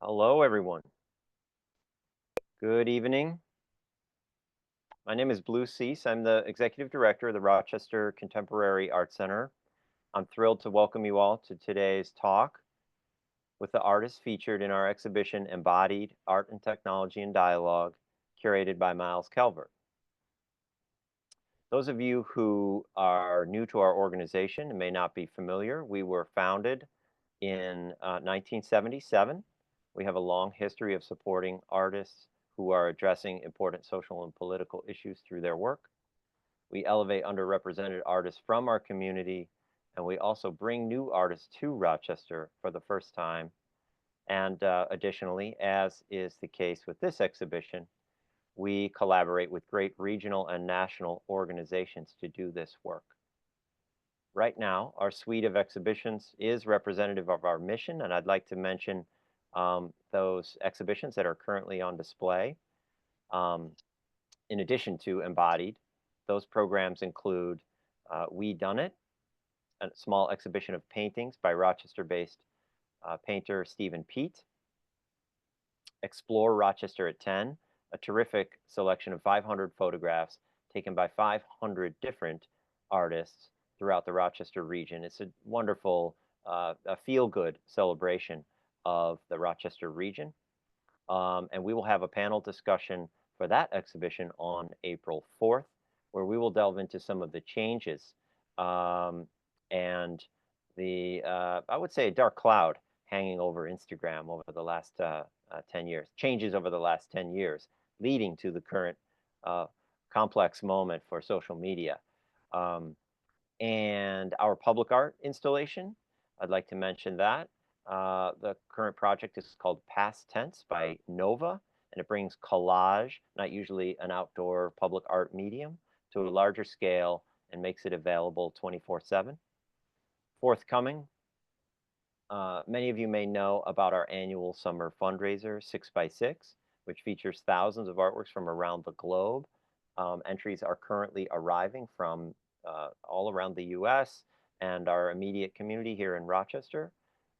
Hello, everyone. Good evening. My name is Blue Cease. I'm the Executive Director of the Rochester Contemporary Art Center. I'm thrilled to welcome you all to today's talk with the artists featured in our exhibition, Embodied, Art and Technology and Dialogue, curated by Myles Calvert. Those of you who are new to our organization and may not be familiar, we were founded in 1977. We have a long history of supporting artists who are addressing important social and political issues through their work. We elevate underrepresented artists from our community, and we also bring new artists to Rochester for the first time. And additionally, as is the case with this exhibition, we collaborate with great regional and national organizations to do this work. Right now, our suite of exhibitions is representative of our mission, and I'd like to mention those exhibitions that are currently on display. In addition to Embodied, those programs include We Done It, a small exhibition of paintings by Rochester-based painter Stephen Peet, Explore Rochester at 10, a terrific selection of 500 photographs taken by 500 different artists throughout the Rochester region. It's a wonderful, a feel-good celebration of the Rochester region. And we will have a panel discussion for that exhibition on April 4th, where we will delve into some of the changes and the, I would say, a dark cloud hanging over Instagram over the last 10 years, changes over the last 10 years, leading to the current complex moment for social media. And our public art installation, I'd like to mention that. The current project is called Past Tense by Nova, and it brings collage, not usually an outdoor public art medium, to a larger scale and makes it available 24/7. Forthcoming, many of you may know about our annual summer fundraiser, 6x6, which features thousands of artworks from around the globe. Entries are currently arriving from all around the US and our immediate community here in Rochester.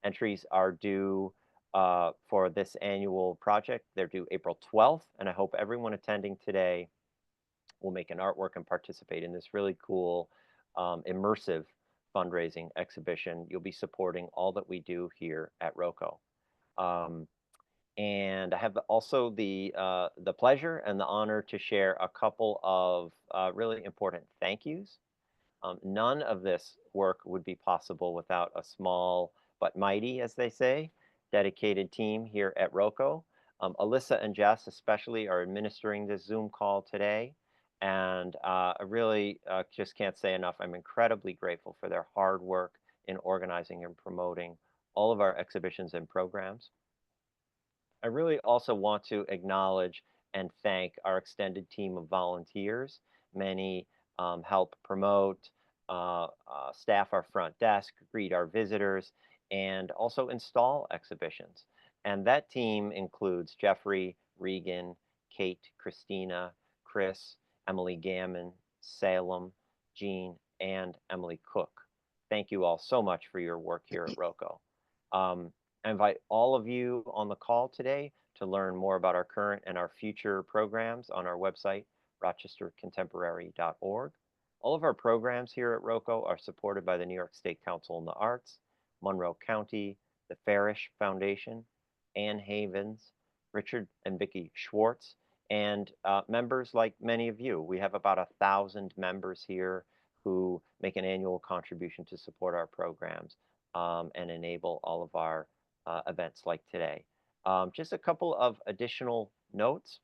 Entries are due for this annual project. They're due April 12th, and I hope everyone attending today will make an artwork and participate in this really cool, immersive fundraising exhibition. You'll be supporting all that we do here at ROCO. And I have also the pleasure and the honor to share a couple of really important thank yous. None of this work would be possible without a small but mighty, as they say, dedicated team here at ROCO. Alyssa and Jess especially are administering this Zoom call today. And I really just can't say enough. I'm incredibly grateful for their hard work in organizing and promoting all of our exhibitions and programs. I really also want to acknowledge and thank our extended team of volunteers. Many help promote, staff our front desk, greet our visitors, and also install exhibitions. And that team includes Jeffrey, Regan, Kate, Christina, Chris, Emily Gammon, Salem, Jean, and Emily Cook. Thank you all so much for your work here at ROCO. I invite all of you on the call today to learn more about our current and our future programs on our website, rochestercontemporary.org. All of our programs here at ROCO are supported by the New York State Council on the Arts, Monroe County, the Farish Foundation, Ann Havens, Richard and Vicki Schwartz, and members like many of you. We have about 1,000 members here who make an annual contribution to support our programs and enable all of our events like today. Just a couple of additional notes.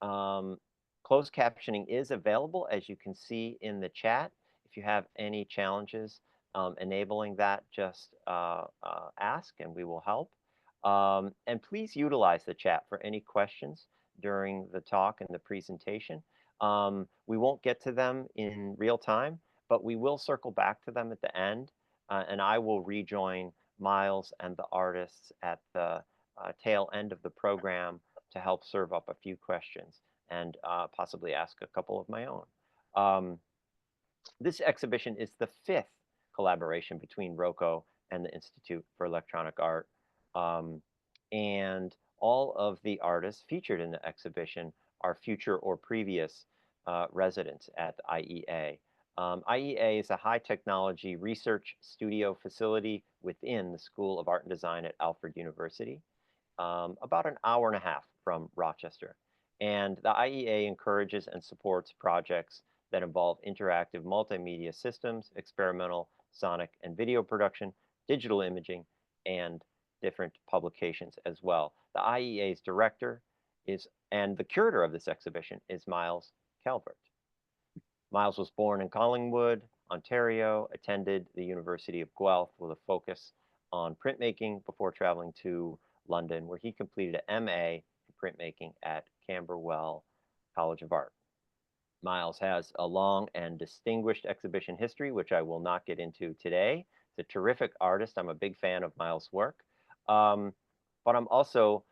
Closed captioning is available, as you can see in the chat. If you have any challenges enabling that, just ask and we will help. And please utilize the chat for any questions during the talk and the presentation. We won't get to them in real time, but we will circle back to them at the end, and I will rejoin Myles and the artists at the tail end of the program to help serve up a few questions and possibly ask a couple of my own. This exhibition is the 5th collaboration between ROCO and the Institute for Electronic Art. and all of the artists featured in the exhibition are future or previous residents at IEA. IEA is a high technology research studio facility within the School of Art and Design at Alfred University, about an hour and a half from Rochester. And the IEA encourages and supports projects that involve interactive multimedia systems, experimental sonic and video production, digital imaging, and different publications as well. The IEA's director and the curator of this exhibition is Myles Calvert. Myles was born in Collingwood, Ontario, attended the University of Guelph with a focus on printmaking before traveling to London, where he completed an MA in printmaking at Camberwell College of Art. Myles has a long and distinguished exhibition history, which I will not get into today. He's a terrific artist. I'm a big fan of Myles' work. But I'm also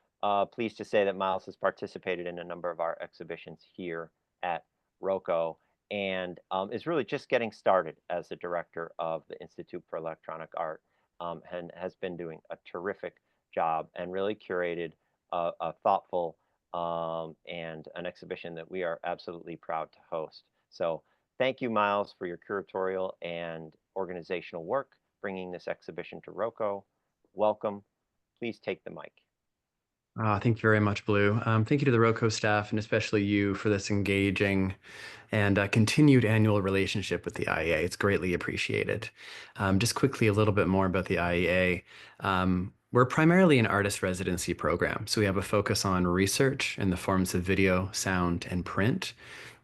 pleased to say that Myles has participated in a number of our exhibitions here at ROCO and is really just getting started as the director of the Institute for Electronic Art and has been doing a terrific job and really curated a thoughtful and an exhibition that we are absolutely proud to host. So thank you, Myles, for your curatorial and organizational work, bringing this exhibition to ROCO. Welcome. Please take the mic. Thank you very much, Blue. Thank you to the ROCO staff and especially you for this engaging and continued annual relationship with the IEA. It's greatly appreciated. Just quickly, a little bit more about the IEA. We're primarily an artist residency program, so we have a focus on research in the forms of video, sound, and print.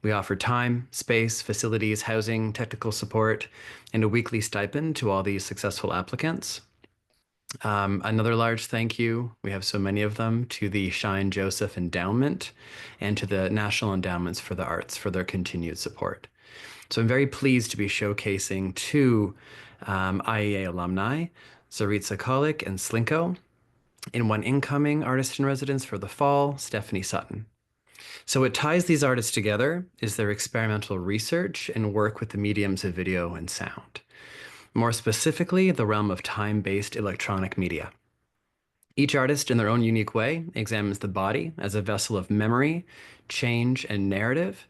We offer time, space, facilities, housing, technical support, and a weekly stipend to all these successful applicants. Another large thank you, we have so many of them, to the Shine Joseph Endowment and to the National Endowments for the Arts for their continued support. So I'm very pleased to be showcasing two IEA alumni, Zorica Čolić and Slinko, and one incoming artist in residence for the fall, Stephanie Sutton. So what ties these artists together is their experimental research and work with the mediums of video and sound. More specifically, the realm of time-based electronic media. Each artist, in their own unique way, examines the body as a vessel of memory, change, and narrative,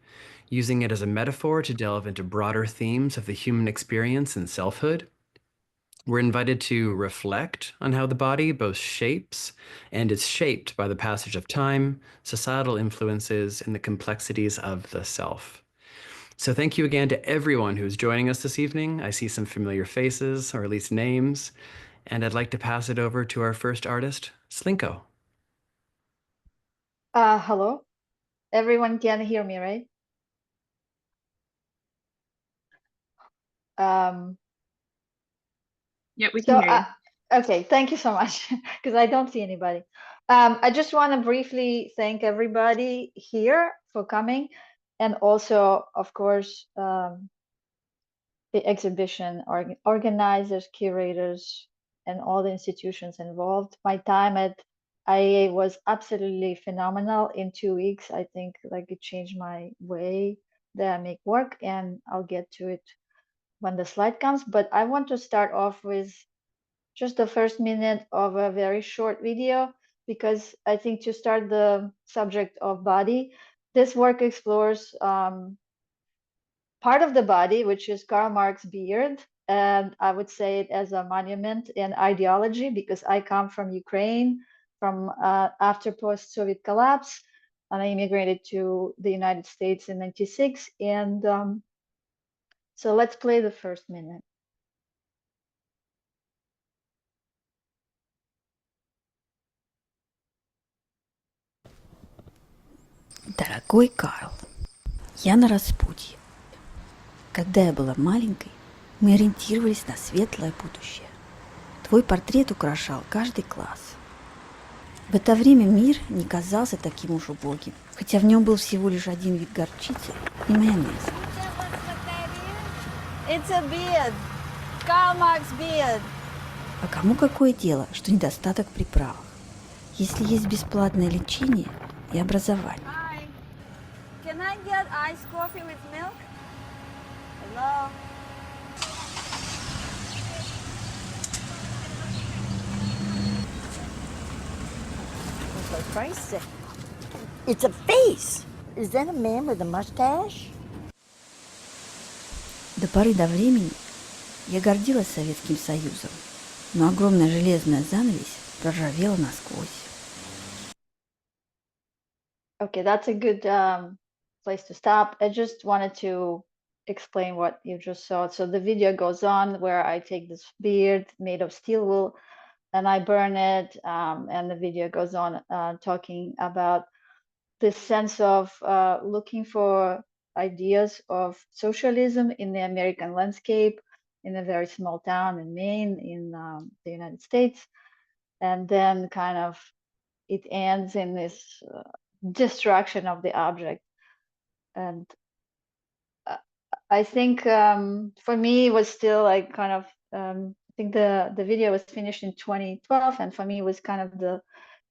using it as a metaphor to delve into broader themes of the human experience and selfhood. We're invited to reflect on how the body both shapes and is shaped by the passage of time, societal influences, and the complexities of the self. So thank you again to everyone who's joining us this evening. I see some familiar faces, or at least names, and I'd like to pass it over to our first artist, Slinko. Hello. Everyone can hear me, right? Yeah, we can hear you. Okay, thank you so much, because I don't see anybody. I just want to briefly thank everybody here for coming, and also, of course, the exhibition organizers, curators, and all the institutions involved. My time at IEA was absolutely phenomenal. In 2 weeks, I think it changed my way that I make work, and I'll get to it when the slide comes. But I want to start off with just the first minute of a very short video, because I think to start the subject of body, this work explores part of the body, which is Karl Marx's beard. And I would say it as a monument in ideology, because I come from Ukraine, from after post-Soviet collapse, and I immigrated to the United States in '96. And so let's play the first minute. Дорогой Карл, я на распутье. Когда я была маленькой, мы ориентировались на светлое будущее. Твой портрет украшал каждый класс. В это время мир не казался таким уж убогим, хотя в нем был всего лишь один вид горчицы и майонеза. It's a beard. Karl Marx beard. А кому какое дело, что недостаток в приправах, если есть бесплатное лечение и образование? Hi. Can I get iced coffee with milk? Hello. for Christ's sake. It's a face. Is that a man with a mustache? До поры до времени я гордилась Советским Союзом, но огромная железная занавесь проржавела насквозь. Okay, that's a good place to stop. I just wanted to explain what you just saw. So the video goes on where I take this beard made of steel wool and I burn it, and the video goes on talking about this sense of looking for ideas of socialism in the American landscape in a very small town in Maine in the United States. And then kind of it ends in this destruction of the object. And I think for me, it was still like kind of, I think the video was finished in 2012. And for me, it was kind of the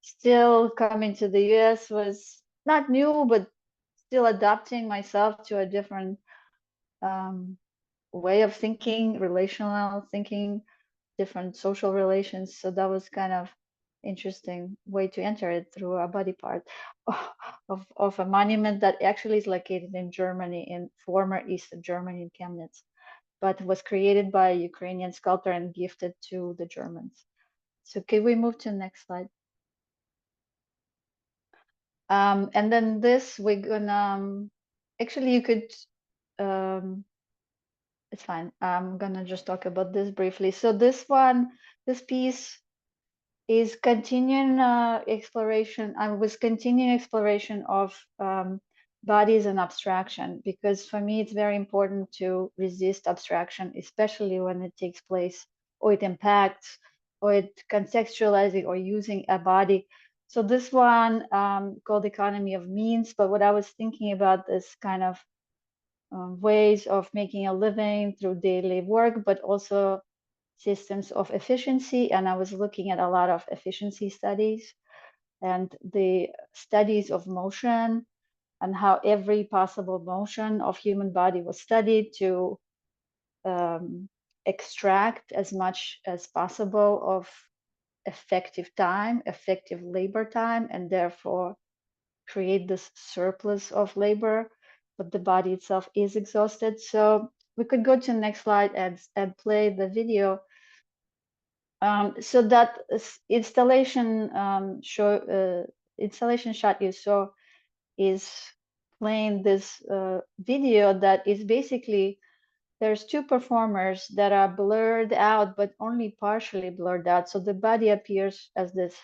still coming to the US was not new, but still adapting myself to a different way of thinking, relational thinking, different social relations. So that was kind of interesting way to enter it through a body part of a monument that actually is located in Germany, in former East of Germany in Chemnitz, but was created by a Ukrainian sculptor and gifted to the Germans. So can we move to the next slide? And then this, we're gonna, actually you could, it's fine. I'm gonna just talk about this briefly. So this one, this piece is continuing exploration. I was continuing exploration of bodies and abstraction, because for me, it's very important to resist abstraction, especially when it takes place or it impacts or it contextualizing or using a body. So this one called Economy of Means, but what I was thinking about is kind of ways of making a living through daily work, but also systems of efficiency. And I was looking at a lot of efficiency studies and the studies of motion and how every possible motion of human body was studied to extract as much as possible of effective time, effective labor time, and therefore create this surplus of labor, but the body itself is exhausted. So we could go to the next slide and play the video. So that installation installation shot you saw is playing this video that is basically, there's two performers that are blurred out, but only partially blurred out. So the body appears as this,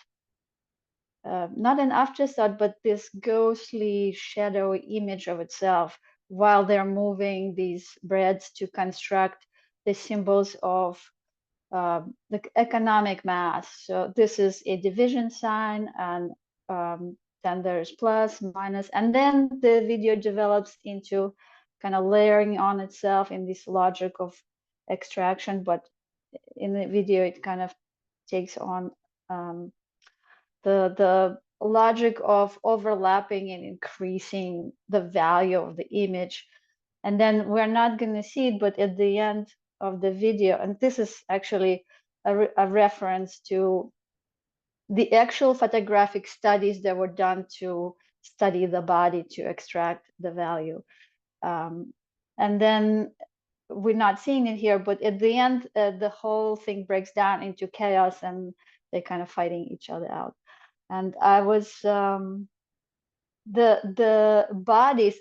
not an afterthought, but this ghostly shadowy image of itself while they're moving these breads to construct the symbols of the economic mass. So this is a division sign, and then there's plus, minus, and then the video develops into kind of layering on itself in this logic of extraction. But in the video, it kind of takes on the logic of overlapping and increasing the value of the image. And then we're not going to see it, but at the end of the video, and this is actually a reference to the actual photographic studies that were done to study the body to extract the value. And then we're not seeing it here, but at the end, the whole thing breaks down into chaos and they're kind of fighting each other out. And I was, the bodies,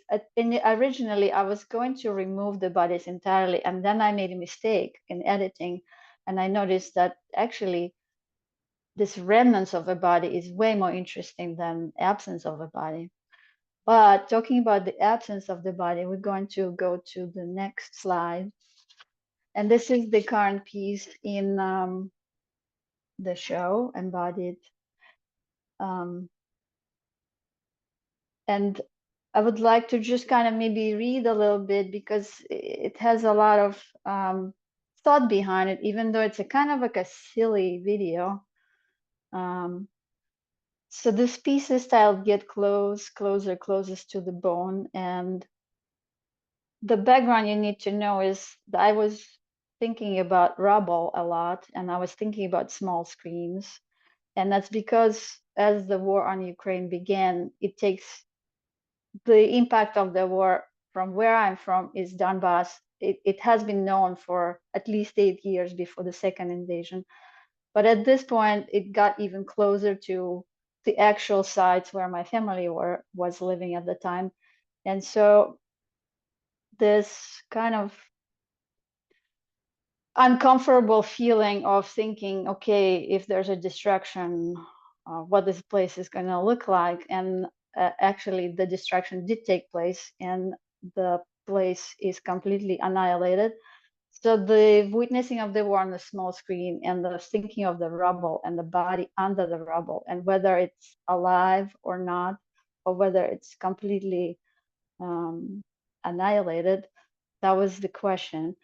originally I was going to remove the bodies entirely, and then I made a mistake in editing, and I noticed that actually this remnants of a body is way more interesting than absence of a body. But talking about the absence of the body, we're going to go to the next slide. And this is the current piece in the show, Embodied. And I would like to just kind of maybe read a little bit, because it has a lot of thought behind it, even though it's a kind of like a silly video. So this piece is styled "Get close, closer, closest to the bone." And the background you need to know is that I was thinking about rubble a lot, and I was thinking about small screens. And that's because as the war on Ukraine began, it takes the impact of the war from where I'm from is Donbass. It has been known for at least 8 years before the second invasion. But at this point, it got even closer to the actual sites where my family was living at the time. And so this kind of uncomfortable feeling of thinking, okay, if there's a destruction, what this place is going to look like. And actually, the destruction did take place, and the place is completely annihilated. So the witnessing of the war on the small screen and the thinking of the rubble and the body under the rubble and whether it's alive or not, or whether it's completely annihilated, that was the question.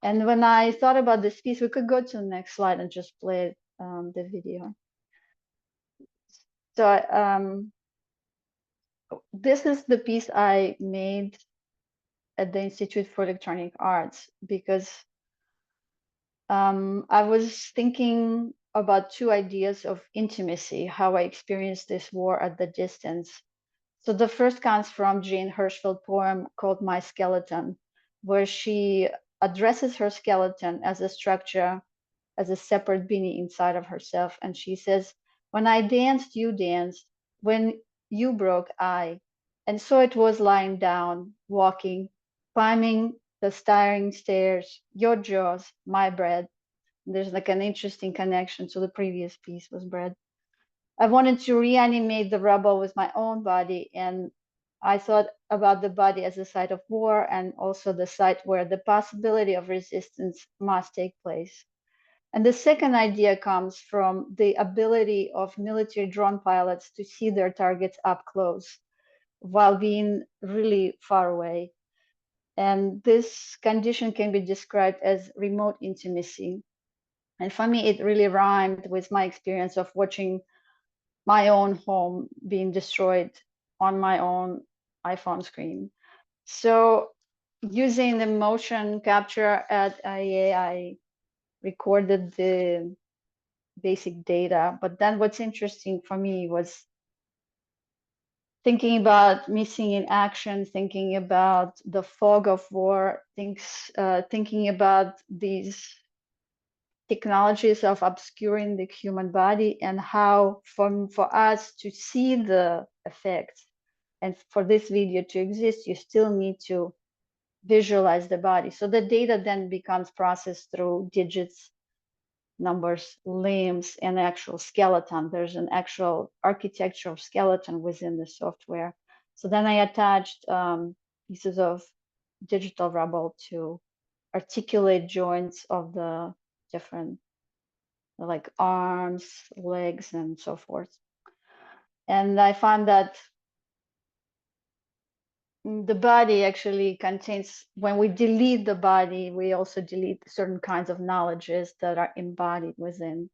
And when I thought about this piece, we could go to the next slide and just play the video. So this is the piece I made at the Institute for Electronic Arts because I was thinking about two ideas of intimacy, how I experienced this war at the distance. So the first comes from Jane Hirschfield's poem called My Skeleton, where she addresses her skeleton as a structure, as a separate being inside of herself. And she says, when I danced, you danced. When you broke, I. And so it was lying down, walking, climbing the staring stairs, your jaws, my bread. There's like an interesting connection to the previous piece was bread. I wanted to reanimate the rubble with my own body, and I thought about the body as a site of war and also the site where the possibility of resistance must take place. And the second idea comes from the ability of military drone pilots to see their targets up close while being really far away. And this condition can be described as remote intimacy. And for me, it really rhymed with my experience of watching my own home being destroyed on my own iPhone screen. So using the motion capture at IEA, I recorded the basic data. But then what's interesting for me was thinking about missing in action, thinking about the fog of war, thinking about these technologies of obscuring the human body and how for us to see the effects and for this video to exist, you still need to visualize the body. So the data then becomes processed through digits, numbers, limbs, and actual skeleton. There's an actual architectural skeleton within the software. So then I attached pieces of digital rubble to articulate joints of the different like arms, legs, and so forth. And I found that the body actually contains, when we delete the body, we also delete certain kinds of knowledges that are embodied within.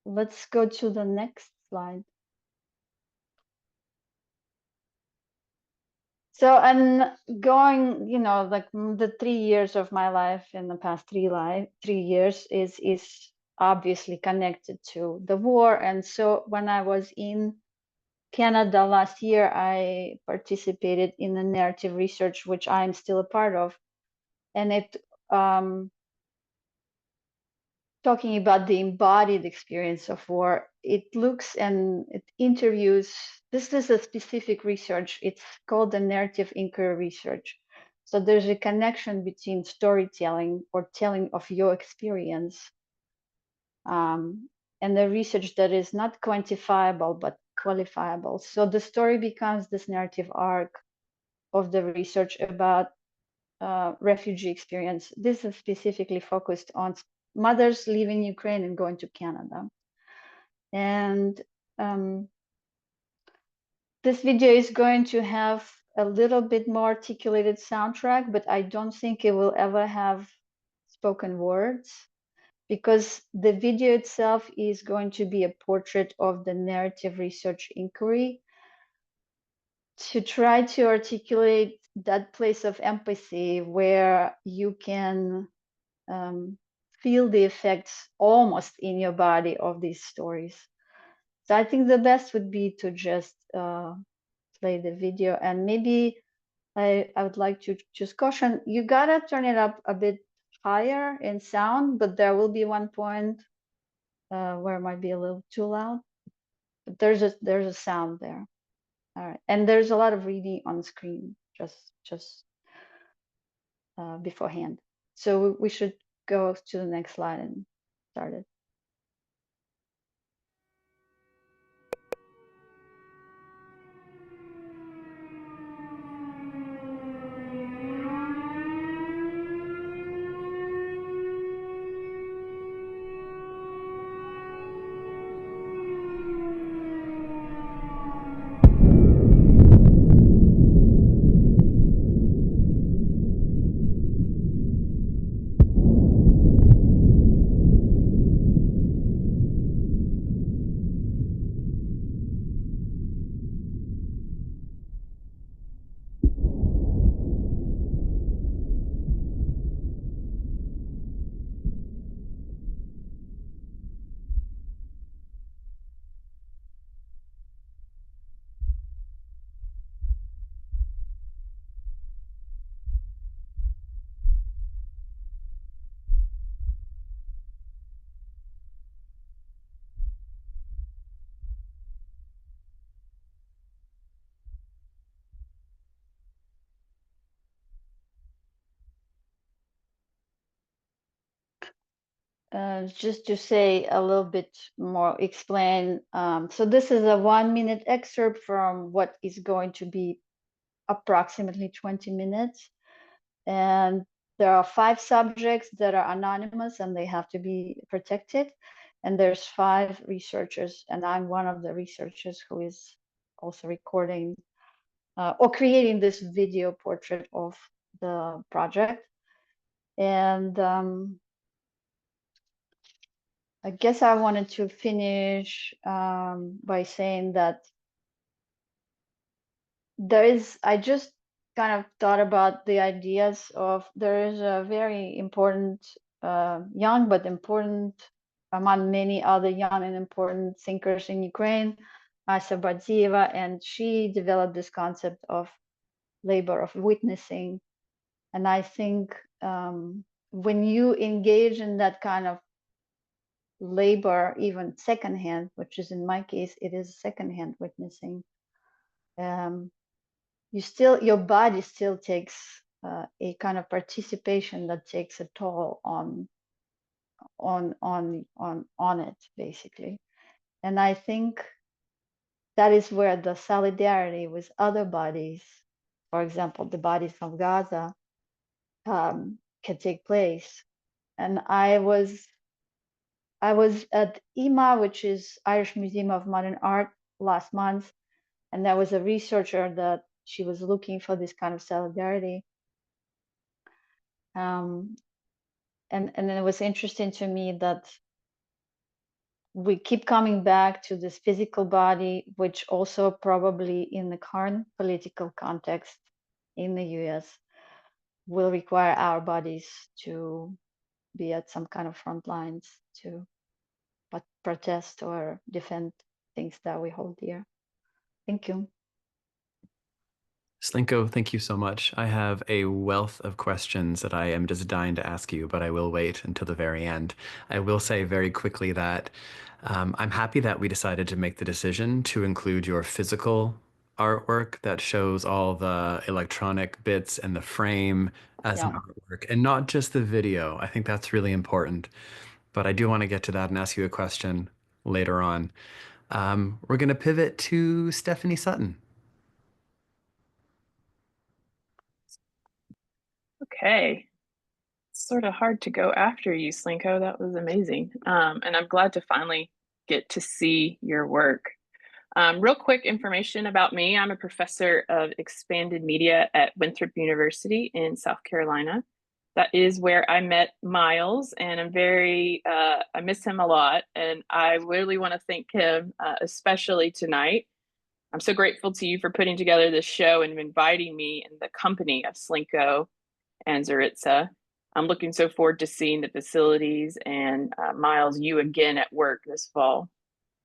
Let's go to the next slide. So, and going, like the 3 years of my life in the past 3 years is obviously connected to the war. And so when I was in Canada last year, I participated in a narrative research, which I'm still a part of. And it talking about the embodied experience of war, it looks and it interviews, this is a specific research, it's called the narrative inquiry research. So there's a connection between storytelling or telling of your experience and the research that is not quantifiable, but qualifiable. So the story becomes this narrative arc of the research about refugee experience. This is specifically focused on mothers leaving Ukraine and going to Canada. And this video is going to have a little bit more articulated soundtrack, but I don't think it will ever have spoken words because the video itself is going to be a portrait of the narrative research inquiry to try to articulate that place of empathy where you can feel the effects almost in your body of these stories. So I think the best would be to just play the video, and maybe I would like to just caution, you gotta turn it up a bit higher in sound, but there will be one point where it might be a little too loud. But there's a sound there. All right, and there's a lot of reading on screen just beforehand. So we should go to the next slide and start it. Just to say a little bit more, explain. So this is a 1-minute excerpt from what is going to be approximately 20 minutes. And there are 5 subjects that are anonymous and they have to be protected. And there's 5 researchers, and I'm one of the researchers who is also recording or creating this video portrait of the project. And I guess I wanted to finish by saying that I just kind of thought about the ideas of, there is a very important, young but important, among many other young and important thinkers in Ukraine, Asa Badzieva, and she developed this concept of labor of witnessing. And I think when you engage in that kind of labor, even secondhand, which is in my case, it is secondhand witnessing. Your body still takes a kind of participation that takes a toll on it, basically. And I think that is where the solidarity with other bodies, for example, the bodies of Gaza, can take place. And I was at IMA, which is Irish Museum of Modern Art, last month, and there was a researcher that she was looking for this kind of solidarity. And it was interesting to me that we keep coming back to this physical body, which also probably in the current political context in the US will require our bodies to be at some kind of front lines to protest or defend things that we hold dear. Thank you. Slinko, thank you so much. I have a wealth of questions that I am just dying to ask you, but I will wait until the very end. I will say very quickly that I'm happy that we decided to make the decision to include your physical artwork that shows all the electronic bits and the frame as an artwork, and not just the video. I think that's really important. But I do want to get to that and ask you a question later on. We're going to pivot to Stephanie Sutton. Okay. It's sort of hard to go after you, Slinko. That was amazing. And I'm glad to finally get to see your work. Real quick information about me. I'm a professor of expanded media at Winthrop University in South Carolina. That is where I met Myles, and I miss him a lot. And I really want to thank him, especially tonight. I'm so grateful to you for putting together this show and inviting me in the company of Slinko and Zorica. I'm looking so forward to seeing the facilities and Myles, you again at work this fall.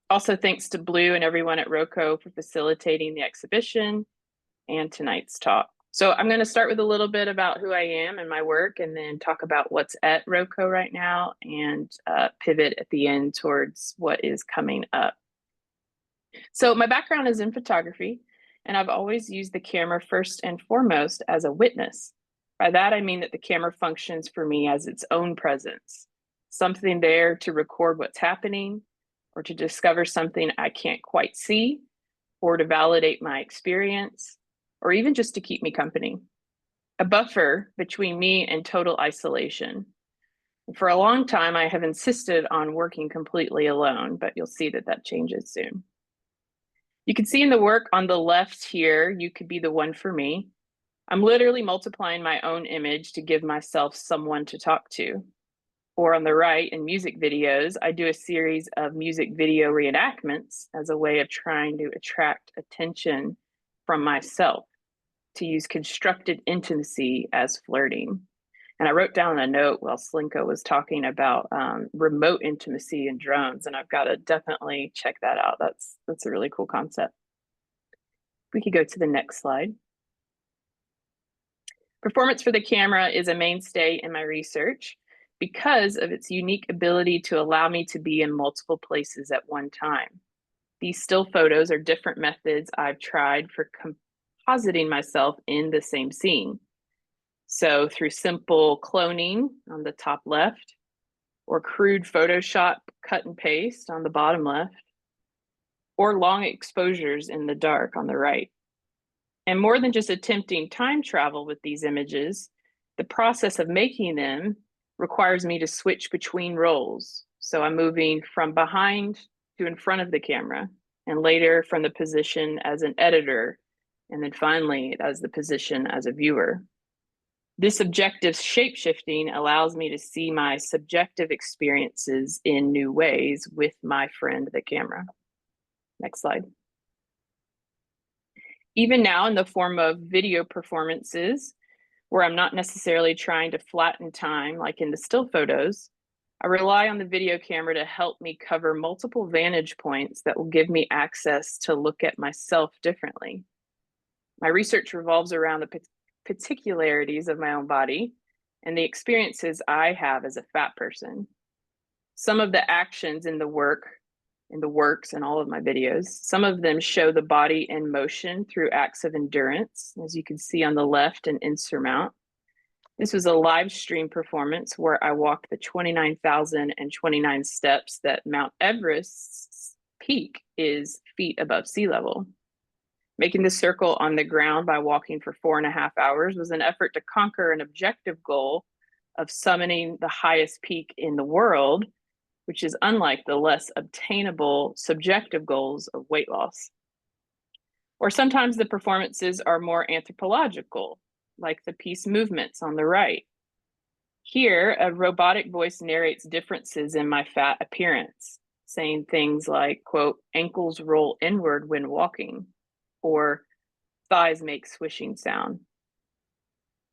Also, thanks to Blue and everyone at Roco for facilitating the exhibition and tonight's talk. So I'm going to start with a little bit about who I am and my work, and then talk about what's at Roco right now, and pivot at the end towards what is coming up. So my background is in photography, and I've always used the camera first and foremost as a witness. By that, I mean that the camera functions for me as its own presence, something there to record what's happening, or to discover something I can't quite see, or to validate my experience, or even just to keep me company. A buffer between me and total isolation. For a long time, I have insisted on working completely alone, but you'll see that that changes soon. You can see in the work on the left here, you could be the one for me. I'm literally multiplying my own image to give myself someone to talk to. Or on the right, in music videos, I do a series of music video reenactments as a way of trying to attract attention from myself, to use constructed intimacy as flirting. And I wrote down a note while Slinko was talking about remote intimacy and drones, and I've got to definitely check that out. That's a really cool concept. We could go to the next slide. Performance for the camera is a mainstay in my research because of its unique ability to allow me to be in multiple places at one time. These still photos are different methods I've tried for compositing myself in the same scene. So through simple cloning on the top left, or crude Photoshop cut and paste on the bottom left, or long exposures in the dark on the right. And more than just attempting time travel with these images, the process of making them requires me to switch between roles. So I'm moving from behind to in front of the camera, and later from the position as an editor, and then finally as the position as a viewer. This objective shape-shifting allows me to see my subjective experiences in new ways with my friend, the camera. Next slide. Even now, in the form of video performances, where I'm not necessarily trying to flatten time like in the still photos, I rely on the video camera to help me cover multiple vantage points that will give me access to look at myself differently. My research revolves around the particularities of my own body and the experiences I have as a fat person. Some of the actions in the works in all of my videos, some of them show the body in motion through acts of endurance, as you can see on the left in Insurmount. This was a live stream performance where I walked the 29,029 steps that Mount Everest's peak is feet above sea level. Making the circle on the ground by walking for 4.5 hours was an effort to conquer an objective goal of summiting the highest peak in the world, which is unlike the less obtainable subjective goals of weight loss. Or sometimes the performances are more anthropological, like the piece Movements on the right. Here, a robotic voice narrates differences in my fat appearance, saying things like, quote, ankles roll inward when walking, or thighs make swishing sound.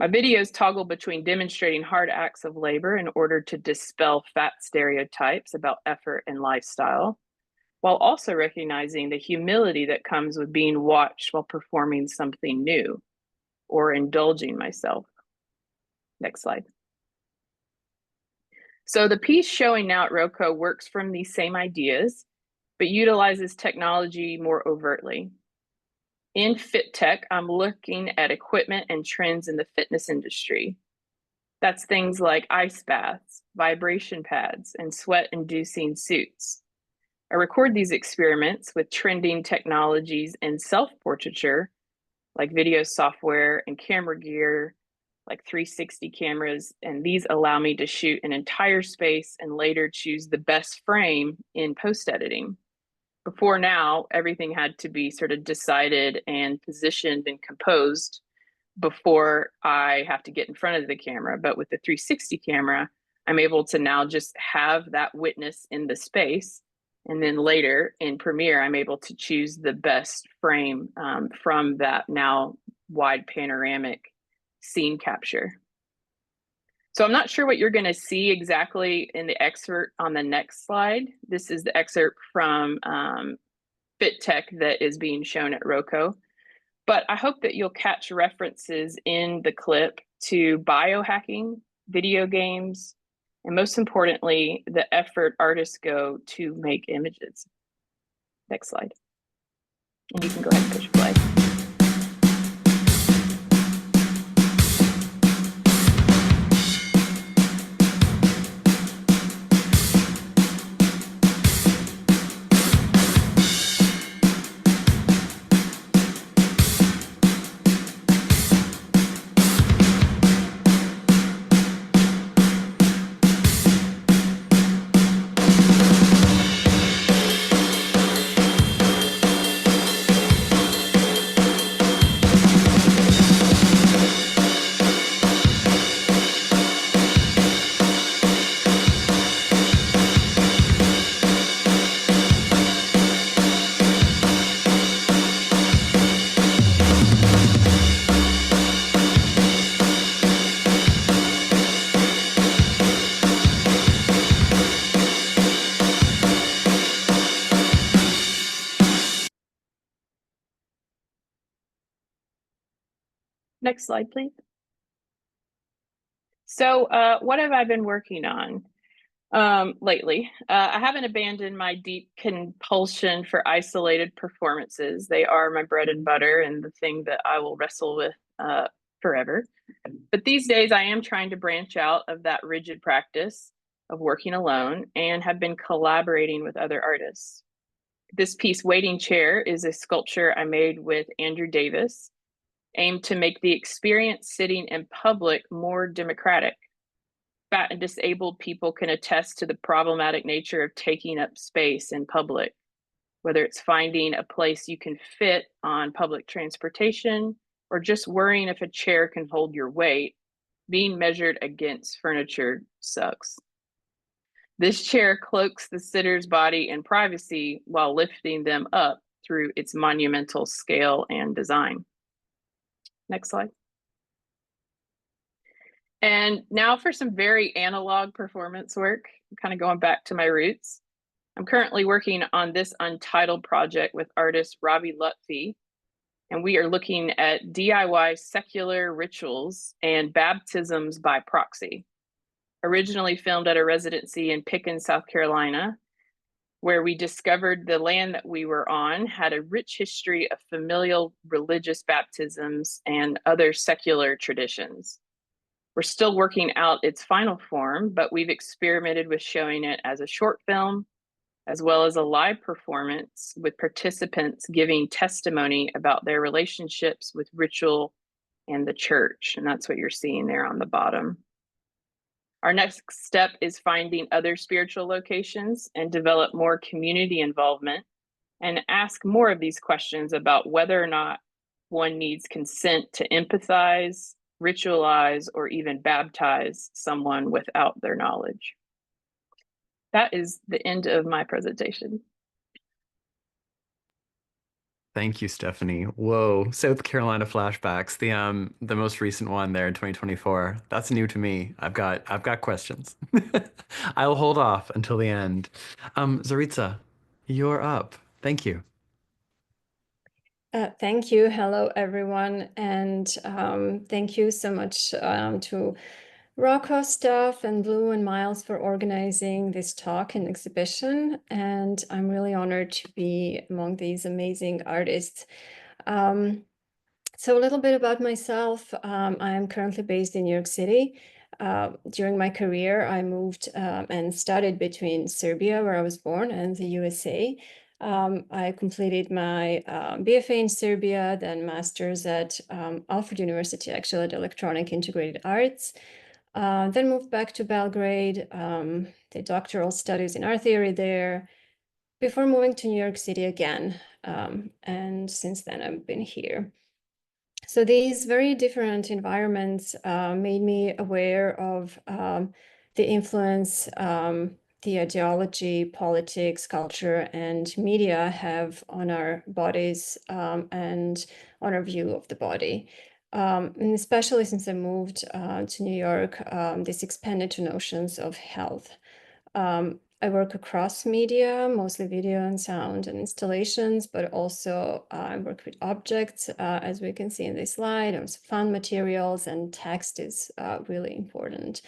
My videos toggle between demonstrating hard acts of labor in order to dispel fat stereotypes about effort and lifestyle, while also recognizing the humility that comes with being watched while performing something new or indulging myself. Next slide. So the piece showing now at Roco works from these same ideas, but utilizes technology more overtly. In Fit Tech, I'm looking at equipment and trends in the fitness industry. That's things like ice baths, vibration pads, and sweat-inducing suits. I record these experiments with trending technologies in self-portraiture, like video software and camera gear, like 360 cameras, and these allow me to shoot an entire space and later choose the best frame in post-editing. Before now, everything had to be sort of decided and positioned and composed before I have to get in front of the camera. But with the 360 camera, I'm able to now just have that witness in the space. And then later in Premiere, I'm able to choose the best frame from that now wide panoramic scene capture. So I'm not sure what you're going to see exactly in the excerpt on the next slide. This is the excerpt from Fit Tech that is being shown at ROCO. But I hope that you'll catch references in the clip to biohacking, video games, and most importantly, the effort artists go to make images. Next slide. And you can go ahead and push play. Next slide, please. So what have I been working on lately? I haven't abandoned my deep compulsion for isolated performances. They are my bread and butter and the thing that I will wrestle with forever. But these days I am trying to branch out of that rigid practice of working alone and have been collaborating with other artists. This piece, Waiting Chair, is a sculpture I made with Andrew Davis, aimed to make the experience sitting in public more democratic. Fat and disabled people can attest to the problematic nature of taking up space in public, whether it's finding a place you can fit on public transportation or just worrying if a chair can hold your weight. Being measured against furniture sucks. This chair cloaks the sitter's body in privacy while lifting them up through its monumental scale and design. Next slide. And now for some very analog performance work, kind of going back to my roots. I'm currently working on this untitled project with artist Robbie Lutfi, and we are looking at DIY secular rituals and baptisms by proxy. Originally filmed at a residency in Pickens, South Carolina, where we discovered the land that we were on had a rich history of familial religious baptisms and other secular traditions. We're still working out its final form, but we've experimented with showing it as a short film, as well as a live performance with participants giving testimony about their relationships with ritual and the church. And that's what you're seeing there on the bottom. Our next step is finding other spiritual locations and develop more community involvement and ask more of these questions about whether or not one needs consent to empathize, ritualize, or even baptize someone without their knowledge. That is the end of my presentation. Thank you, Stephanie. Whoa, South Carolina flashbacks. The most recent one there in 2024. That's new to me. I've got questions. I'll hold off until the end. Zorica, you're up. Thank you. Thank you. Hello, everyone. And thank you so much to ROCO staff and Blue and Myles for organizing this talk and exhibition. And I'm really honored to be among these amazing artists. So a little bit about myself. I am currently based in New York City. During my career, I moved and studied between Serbia, where I was born, and the USA. I completed my BFA in Serbia, then master's at Alfred University, actually at Electronic Integrated Arts. Then moved back to Belgrade, did doctoral studies in art theory there, before moving to New York City again. And since then, I've been here. So these very different environments made me aware of the influence the ideology, politics, culture, and media have on our bodies and on our view of the body. And especially since I moved to New York, this expanded to notions of health. I work across media, mostly video and sound and installations, but also I work with objects, as we can see in this slide. Also found materials, and text is really important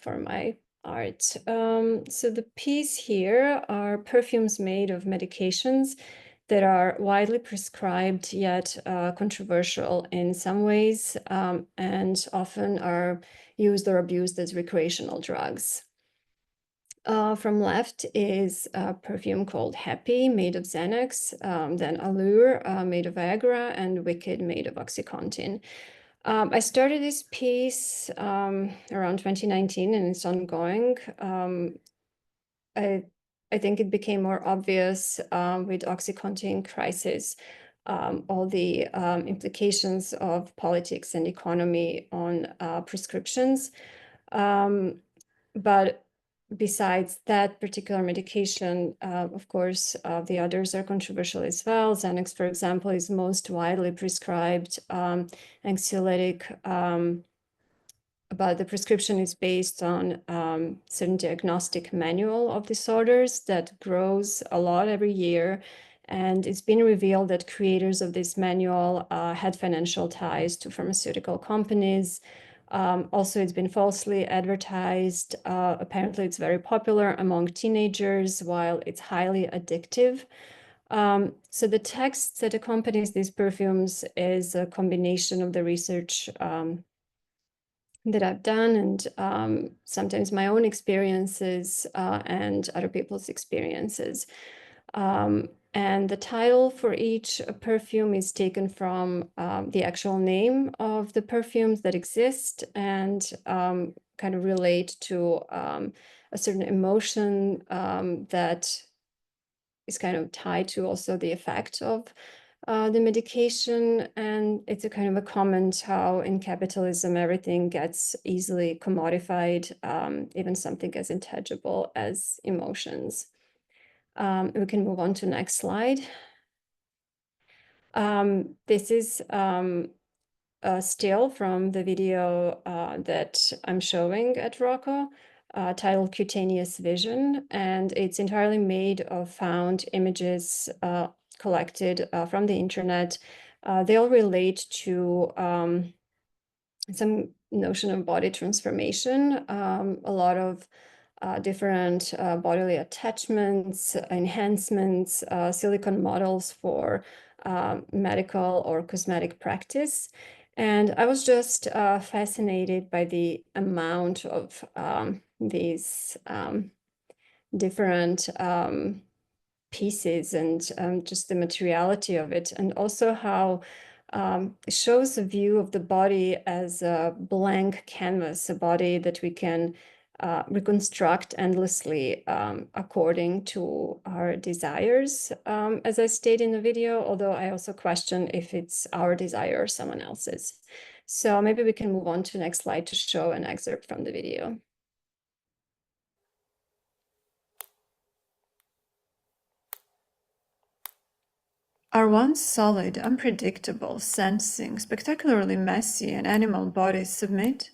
for my art. So the piece here are perfumes made of medications that are widely prescribed yet controversial in some ways, and often are used or abused as recreational drugs. From left is a perfume called Happy, made of Xanax, then Allure, made of Viagra, and Wicked, made of OxyContin. I started this piece around 2019, and it's ongoing. I think it became more obvious with OxyContin crisis, all the implications of politics and economy on prescriptions. But besides that particular medication, of course, the others are controversial as well. Xanax, for example, is most widely prescribed anxiolytic, but the prescription is based on certain diagnostic manual of disorders that grows a lot every year. And it's been revealed that creators of this manual had financial ties to pharmaceutical companies. Also, it's been falsely advertised. Apparently, it's very popular among teenagers, while it's highly addictive. So the text that accompanies these perfumes is a combination of the research that I've done, and sometimes my own experiences and other people's experiences. And the title for each perfume is taken from the actual name of the perfumes that exist, and kind of relate to a certain emotion that is kind of tied to also the effect of the medication. And it's a kind of a comment how in capitalism everything gets easily commodified, even something as intangible as emotions. We can move on to next slide. This is a still from the video that I'm showing at Rocco, titled Cutaneous Vision, and it's entirely made of found images collected from the internet. They all relate to some notion of body transformation, a lot of different bodily attachments, enhancements, silicone models for medical or cosmetic practice. And I was just fascinated by the amount of these different pieces, and just the materiality of it, and also how it shows a view of the body as a blank canvas, a body that we can reconstruct endlessly according to our desires, as I stated in the video, although I also question if it's our desire or someone else's. So maybe we can move on to the next slide to show an excerpt from the video. Our once solid, unpredictable, sensing, spectacularly messy and animal bodies submit,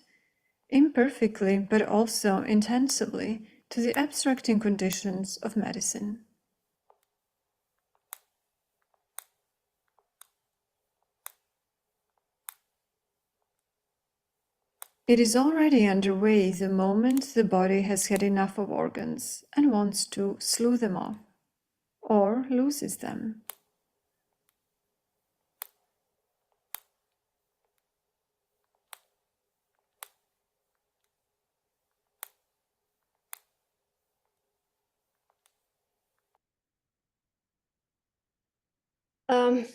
imperfectly but also intensively, to the abstracting conditions of medicine. It is already underway the moment the body has had enough of organs and wants to slew them off, or loses them.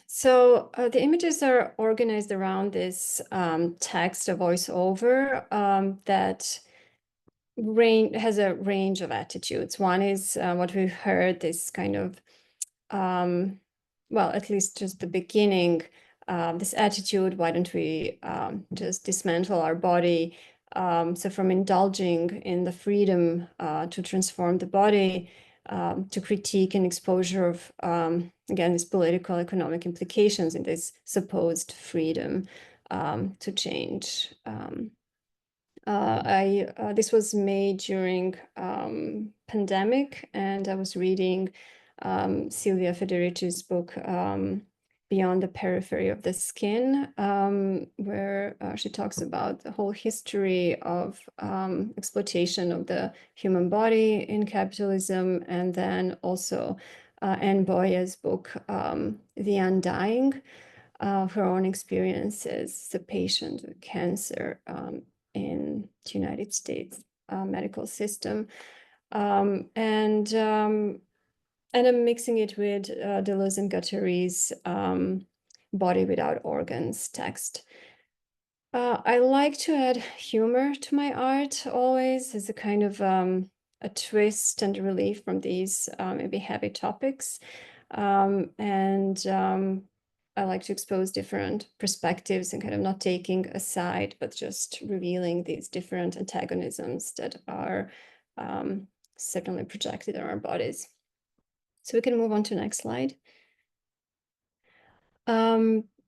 So the images are organized around this text, a voiceover that has a range of attitudes. One is what we heard, this kind of, well, at least just the beginning, this attitude, why don't we just dismantle our body? So from indulging in the freedom to transform the body, to critique and exposure of, again, these political economic implications in this supposed freedom. to change. This was made during pandemic, and I was reading Silvia Federici's book, Beyond the Periphery of the Skin, where she talks about the whole history of exploitation of the human body in capitalism, and then also Anne Boya's book, The Undying, her own experiences as a patient with cancer in the United States medical system. And I'm mixing it with Deleuze and Guattari's Body Without Organs text. I like to add humor to my art always as a kind of a twist and relief from these maybe heavy topics. I like to expose different perspectives and kind of not taking a side, but just revealing these different antagonisms that are certainly projected in our bodies. So we can move on to the next slide.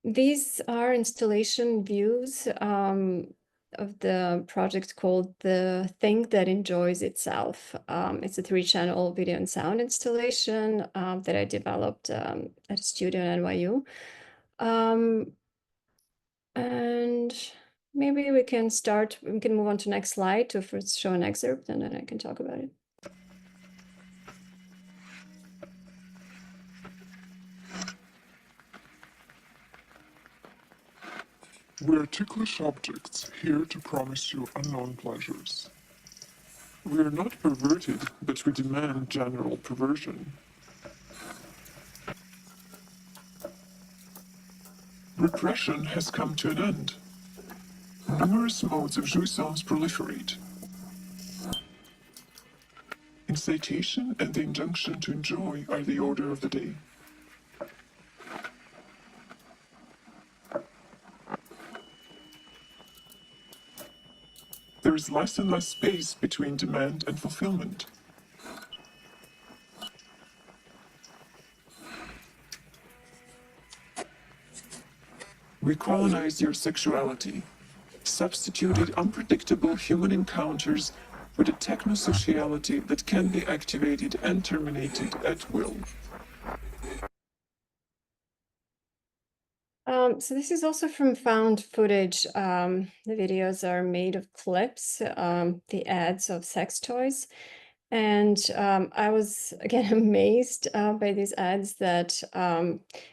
These are installation views of the project called The Thing That Enjoys Itself. It's a 3-channel video and sound installation that I developed at a studio at NYU. And maybe we can move on to the next slide to first show an excerpt, and then I can talk about it. We are ticklish objects, here to promise you unknown pleasures. We are not perverted, but we demand general perversion. Repression has come to an end. Numerous modes of jouissance proliferate. Incitation and the injunction to enjoy are the order of the day. There is less and less space between demand and fulfillment. We colonize your sexuality, substituted unpredictable human encounters with a technosociality that can be activated and terminated at will. So this is also from found footage. The videos are made of clips, the ads of sex toys. And I was, again, amazed by these ads that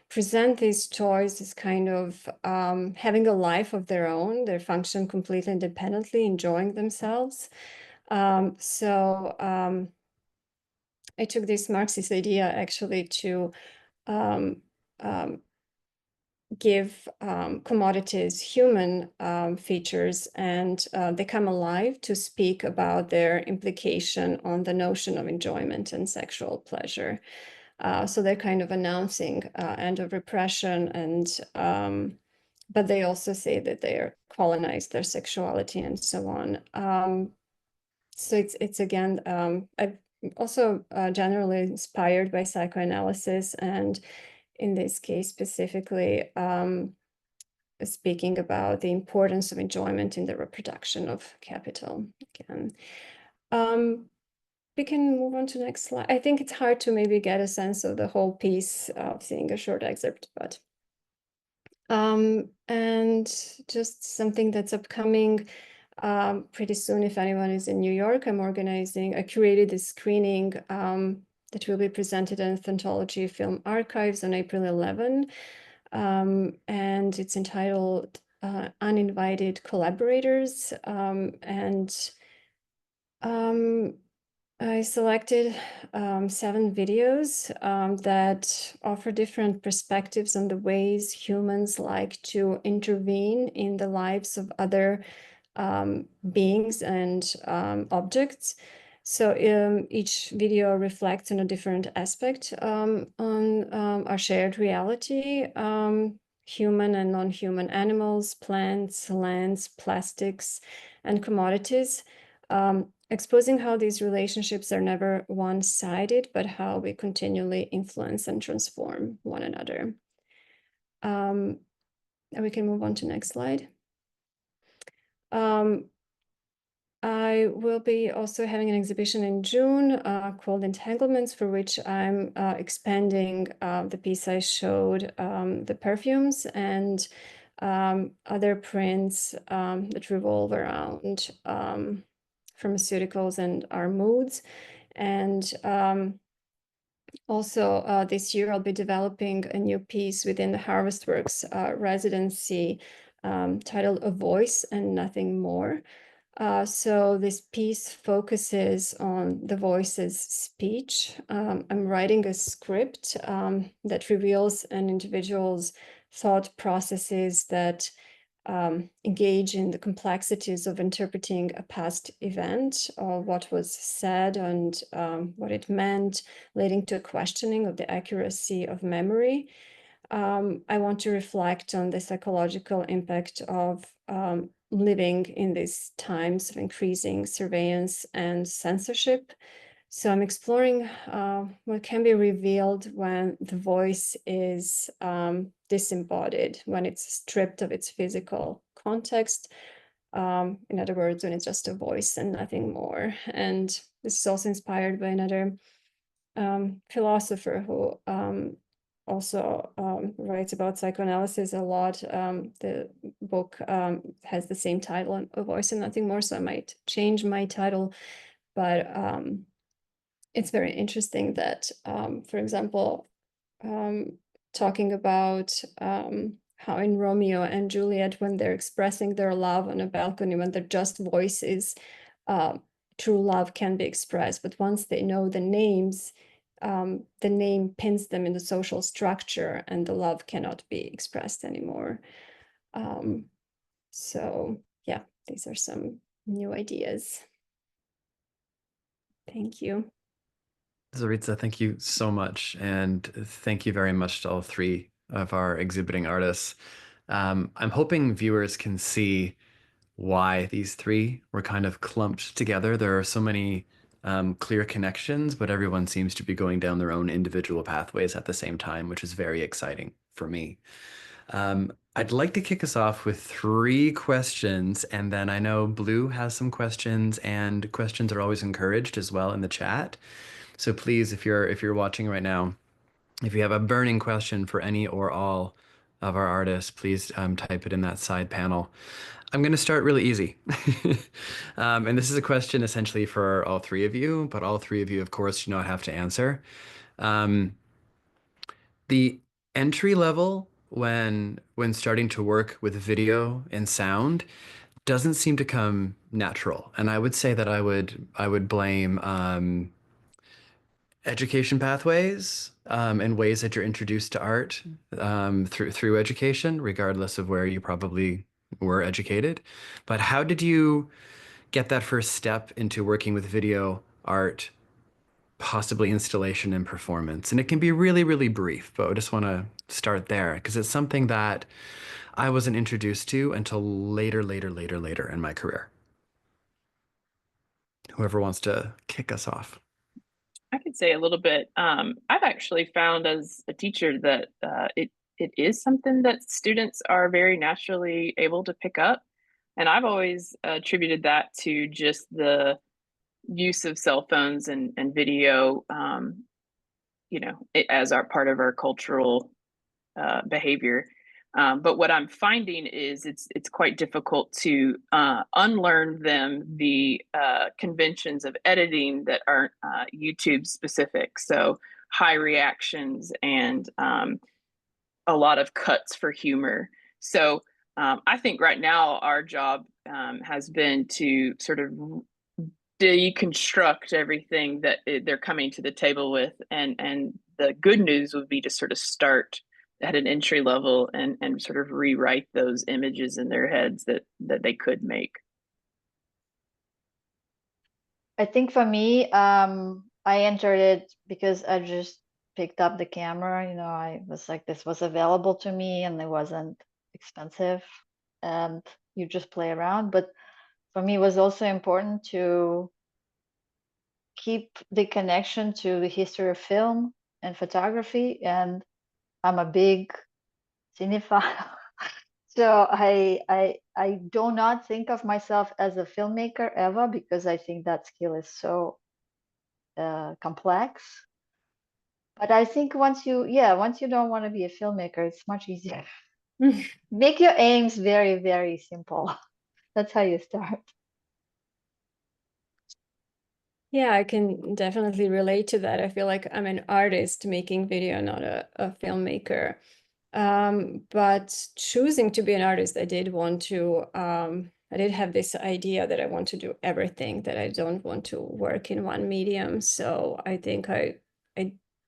present these toys as kind of having a life of their own. They function completely independently, enjoying themselves. So I took this Marxist idea actually to give commodities human features, and they come alive to speak about their implication on the notion of enjoyment and sexual pleasure. So they're kind of announcing end of repression, and but they also say that they are colonized their sexuality and so on. So it's again, I've also generally inspired by psychoanalysis, and in this case specifically speaking about the importance of enjoyment in the reproduction of capital. Again, we can move on to the next slide. I think it's hard to maybe get a sense of the whole piece of seeing a short excerpt, but and just something that's upcoming pretty soon. If anyone is in New York, I curated this screening that will be presented in the Anthology Film Archives on April 11. And it's entitled Uninvited Collaborators. I selected 7 videos that offer different perspectives on the ways humans like to intervene in the lives of other beings and objects. So each video reflects on a different aspect on our shared reality, human and non-human animals, plants, lands, plastics, and commodities, exposing how these relationships are never one-sided, but how we continually influence and transform one another. we can move on to next slide. I will be also having an exhibition in June called Entanglements, for which I'm expanding the piece I showed, the perfumes, and other prints that revolve around pharmaceuticals and our moods. And also this year I'll be developing a new piece within the Harvest Works residency titled A Voice and Nothing More. So this piece focuses on the voice's speech. I'm writing a script that reveals an individual's thought processes that engage in the complexities of interpreting a past event, or what was said and what it meant, leading to a questioning of the accuracy of memory. I want to reflect on the psychological impact of living in these times of increasing surveillance and censorship. So I'm exploring what can be revealed when the voice is disembodied, when it's stripped of its physical context. In other words, when it's just a voice and nothing more. And this is also inspired by another philosopher who also writes about psychoanalysis a lot. The book has the same title, A Voice and Nothing More, so I might change my title. But it's very interesting that, for example, talking about how in Romeo and Juliet, when they're expressing their love on a balcony, when they're just voices, true love can be expressed. But once they know the names, the name pins them in the social structure and the love cannot be expressed anymore. So yeah, these are some new ideas. Thank you. Zorica, thank you so much. And thank you very much to all three of our exhibiting artists. I'm hoping viewers can see why these three were kind of clumped together. There are so many clear connections, but everyone seems to be going down their own individual pathways at the same time, which is very exciting for me. I'd like to kick us off with 3 questions, and then I know Blue has some questions, and questions are always encouraged as well in the chat. So please, if you're watching right now, if you have a burning question for any or all of our artists, please type it in that side panel. I'm going to start really easy. And this is a question essentially for all 3 of you, but all 3 of you, of course, do not have to answer. The entry level when starting to work with video and sound doesn't seem to come natural. And I would say that I would blame education pathways and ways that you're introduced to art through education, regardless of where you probably were educated. But how did you get that first step into working with video art, possibly installation and performance? And it can be really, really brief, but I just want to start there because it's something that I wasn't introduced to until later in my career. Whoever wants to kick us off. I could say a little bit. I've actually found as a teacher that it is something that students are very naturally able to pick up. And I've always attributed that to just the use of cell phones and video, as our part of our cultural behavior. But what I'm finding is it's quite difficult to unlearn them the conventions of editing that aren't YouTube specific. So high reactions and a lot of cuts for humor. So I think right now our job has been to sort of deconstruct everything that they're coming to the table with. And the good news would be to sort of start at an entry level and sort of rewrite those images in their heads that they could make. I think for me, I entered it because I just picked up the camera. I was like, this was available to me and it wasn't expensive and you just play around. But for me, it was also important to keep the connection to the history of film and photography. And I'm a big cinephile. So I do not think of myself as a filmmaker ever, because I think that skill is so complex. But I think once you don't want to be a filmmaker, it's much easier. Make your aims very, very simple. That's how you start. Yeah, I can definitely relate to that. I feel like I'm an artist making video, not a filmmaker. But choosing to be an artist, I did want to, I did have this idea that I want to do everything, that I don't want to work in one medium. So I think I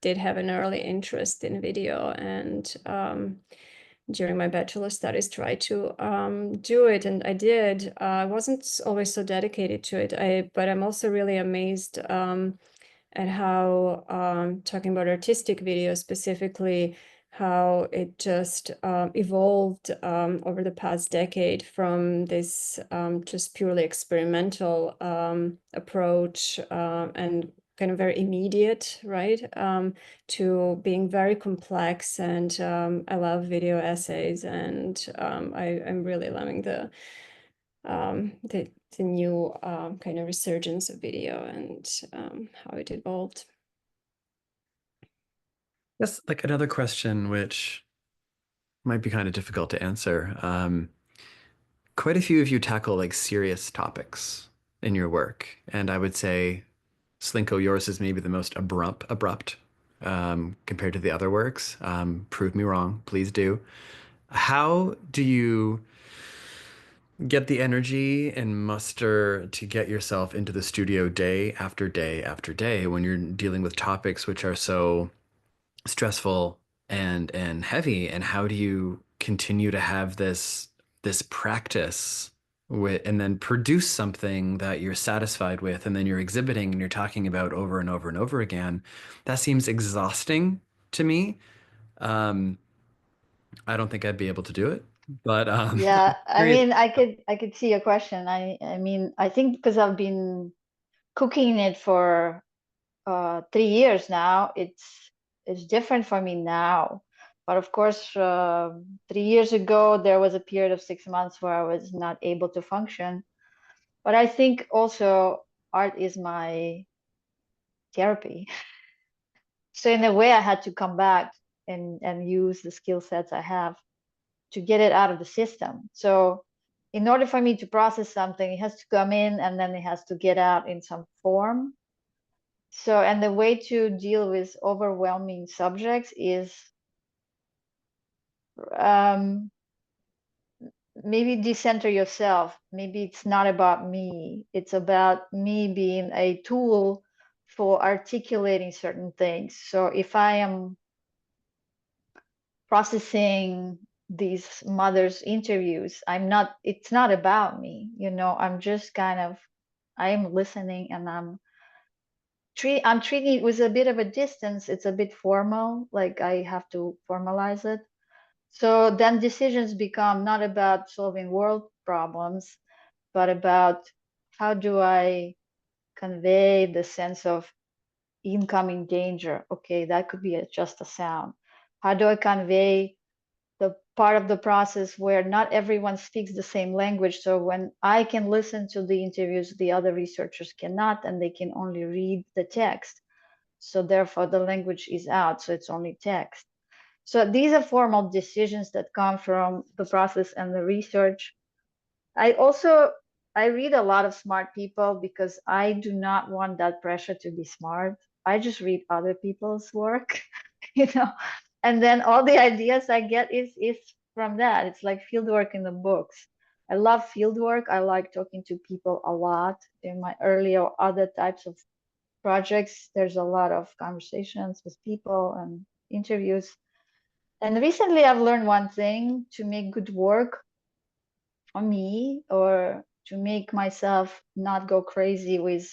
did have an early interest in video, and during my bachelor studies try to do it, and I did. I wasn't always so dedicated to it, but I'm also really amazed at how, talking about artistic video specifically, how it just evolved over the past decade from this just purely experimental approach and kind of very immediate, right? To being very complex. And I love video essays, and I'm really loving the new kind of resurgence of video and how it evolved. Yes, like another question which might be kind of difficult to answer. Quite a few of you tackle like serious topics in your work, and I would say, Slinko, yours is maybe the most abrupt compared to the other works. Prove me wrong, please do. How do you get the energy and muster to get yourself into the studio day after day after day when you're dealing with topics which are so stressful and heavy? And how do you continue to have this practice with, and then produce something that you're satisfied with, and then you're exhibiting and you're talking about over and over and over again? That seems exhausting to me. I don't think I'd be able to do it, but Yeah, I curious. mean, I could see your question. I mean, I think because I've been cooking it for 3 years now, it's different for me now. But of course, 3 years ago, there was a period of 6 months where I was not able to function. But I think also art is my therapy. So in a way, I had to come back and use the skill sets I have to get it out of the system. So in order for me to process something, it has to come in and then it has to get out in some form. So, and the way to deal with overwhelming subjects is maybe decenter yourself. Maybe it's not about me. It's about me being a tool for articulating certain things. So if I am processing these mothers' interviews, it's not about me, I'm just kind of, I'm listening, and I'm treating it with a bit of a distance. It's a bit formal, like I have to formalize it. So then decisions become not about solving world problems, but about how do I convey the sense of incoming danger? Okay, that could be just a sound. How do I convey the part of the process where not everyone speaks the same language? So when I can listen to the interviews, the other researchers cannot, and they can only read the text. So therefore the language is out, so it's only text. So these are formal decisions that come from the process and the research. I read a lot of smart people because I do not want that pressure to be smart. I just read other people's work, and then all the ideas I get is from that. It's like field work in the books. I love field work. I like talking to people a lot. In my early or other types of projects, there's a lot of conversations with people and interviews. And recently I've learned one thing: to make good work for me, or to make myself not go crazy with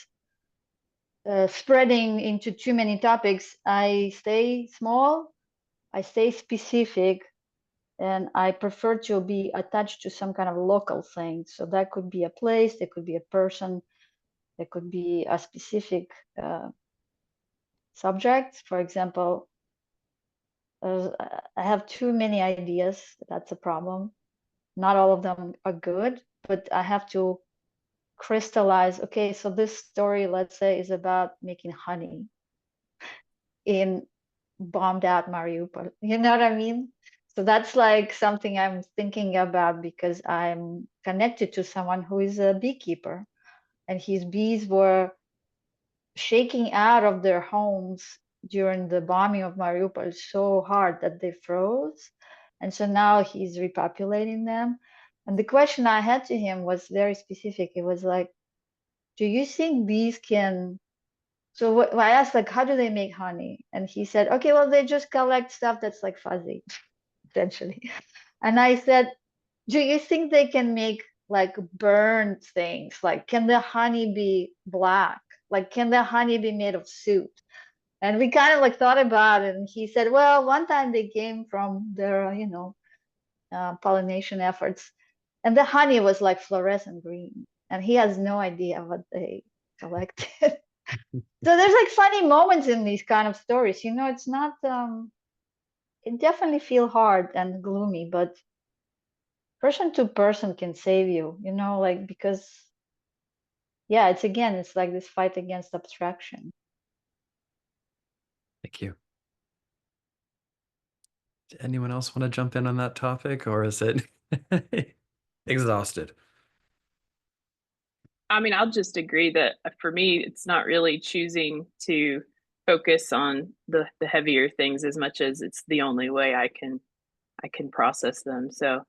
spreading into too many topics, I stay small, I stay specific, and I prefer to be attached to some kind of local thing. So that could be a place, there could be a person, there could be a specific subject. For example, I have too many ideas. That's a problem. not all of them are good, but I have to crystallize, okay, so this story, let's say, is about making honey in bombed out Mariupol. You know what I mean? So that's like something I'm thinking about because I'm connected to someone who is a beekeeper, and his bees were shaking out of their homes during the bombing of Mariupol so hard that they froze. And so now he's repopulating them. And the question I had to him was very specific. It was like, do you think bees can? So I asked, like, how do they make honey? And he said, okay, well, they just collect stuff that's like fuzzy, essentially. And I said, do you think they can make like burned things? Like, can the honey be black? Like, can the honey be made of soot? And we kind of like thought about it. And he said, well, one time they came from their, pollination efforts, and the honey was like fluorescent green. And he has no idea what they collected. So there's like funny moments in these kind of stories. It's not, it definitely feel hard and gloomy, but person to person can save you, like, because yeah, it's like this fight against abstraction. Thank you. Does anyone else want to jump in on that topic, or is it exhausted? I mean, I'll just agree that for me, it's not really choosing to focus on the heavier things as much as it's the only way I can process them. So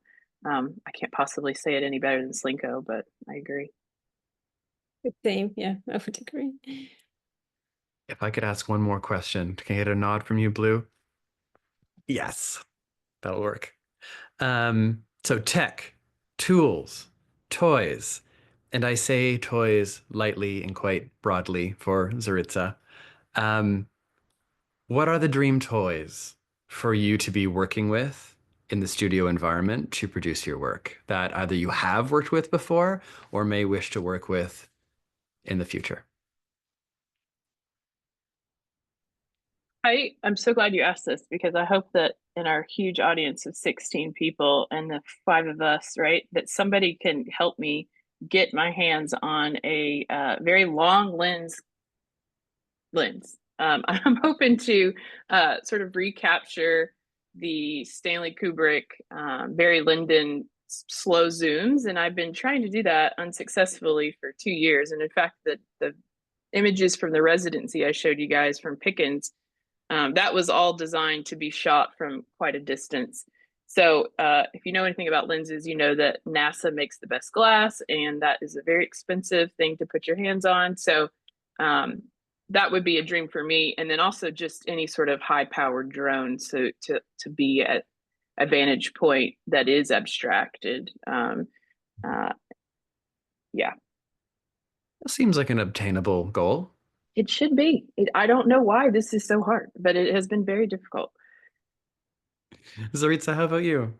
I can't possibly say it any better than Slinko, but I agree. Same, yeah, I would agree. If I could ask one more question, can I get a nod from you, Blue? Yes, that'll work. So tech, tools, toys, and I say toys lightly and quite broadly for Zorica. What are the dream toys for you to be working with in the studio environment to produce your work that either you have worked with before or may wish to work with in the future? I'm so glad you asked this because I hope that in our huge audience of 16 people and the 5 of us, right, that somebody can help me get my hands on a very long lens. I'm hoping to sort of recapture the Stanley Kubrick, Barry Lyndon slow zooms, and I've been trying to do that unsuccessfully for 2 years. And in fact, the images from the residency I showed you guys from Pickens, that was all designed to be shot from quite a distance. So if you know anything about lenses, you know that NASA makes the best glass, and that is a very expensive thing to put your hands on. So that would be a dream for me. And then also just any sort of high-powered drone, so to be at a vantage point that is abstracted. Yeah. That seems like an obtainable goal. It should be. I don't know why this is so hard, but it has been very difficult. Zorica, how about you?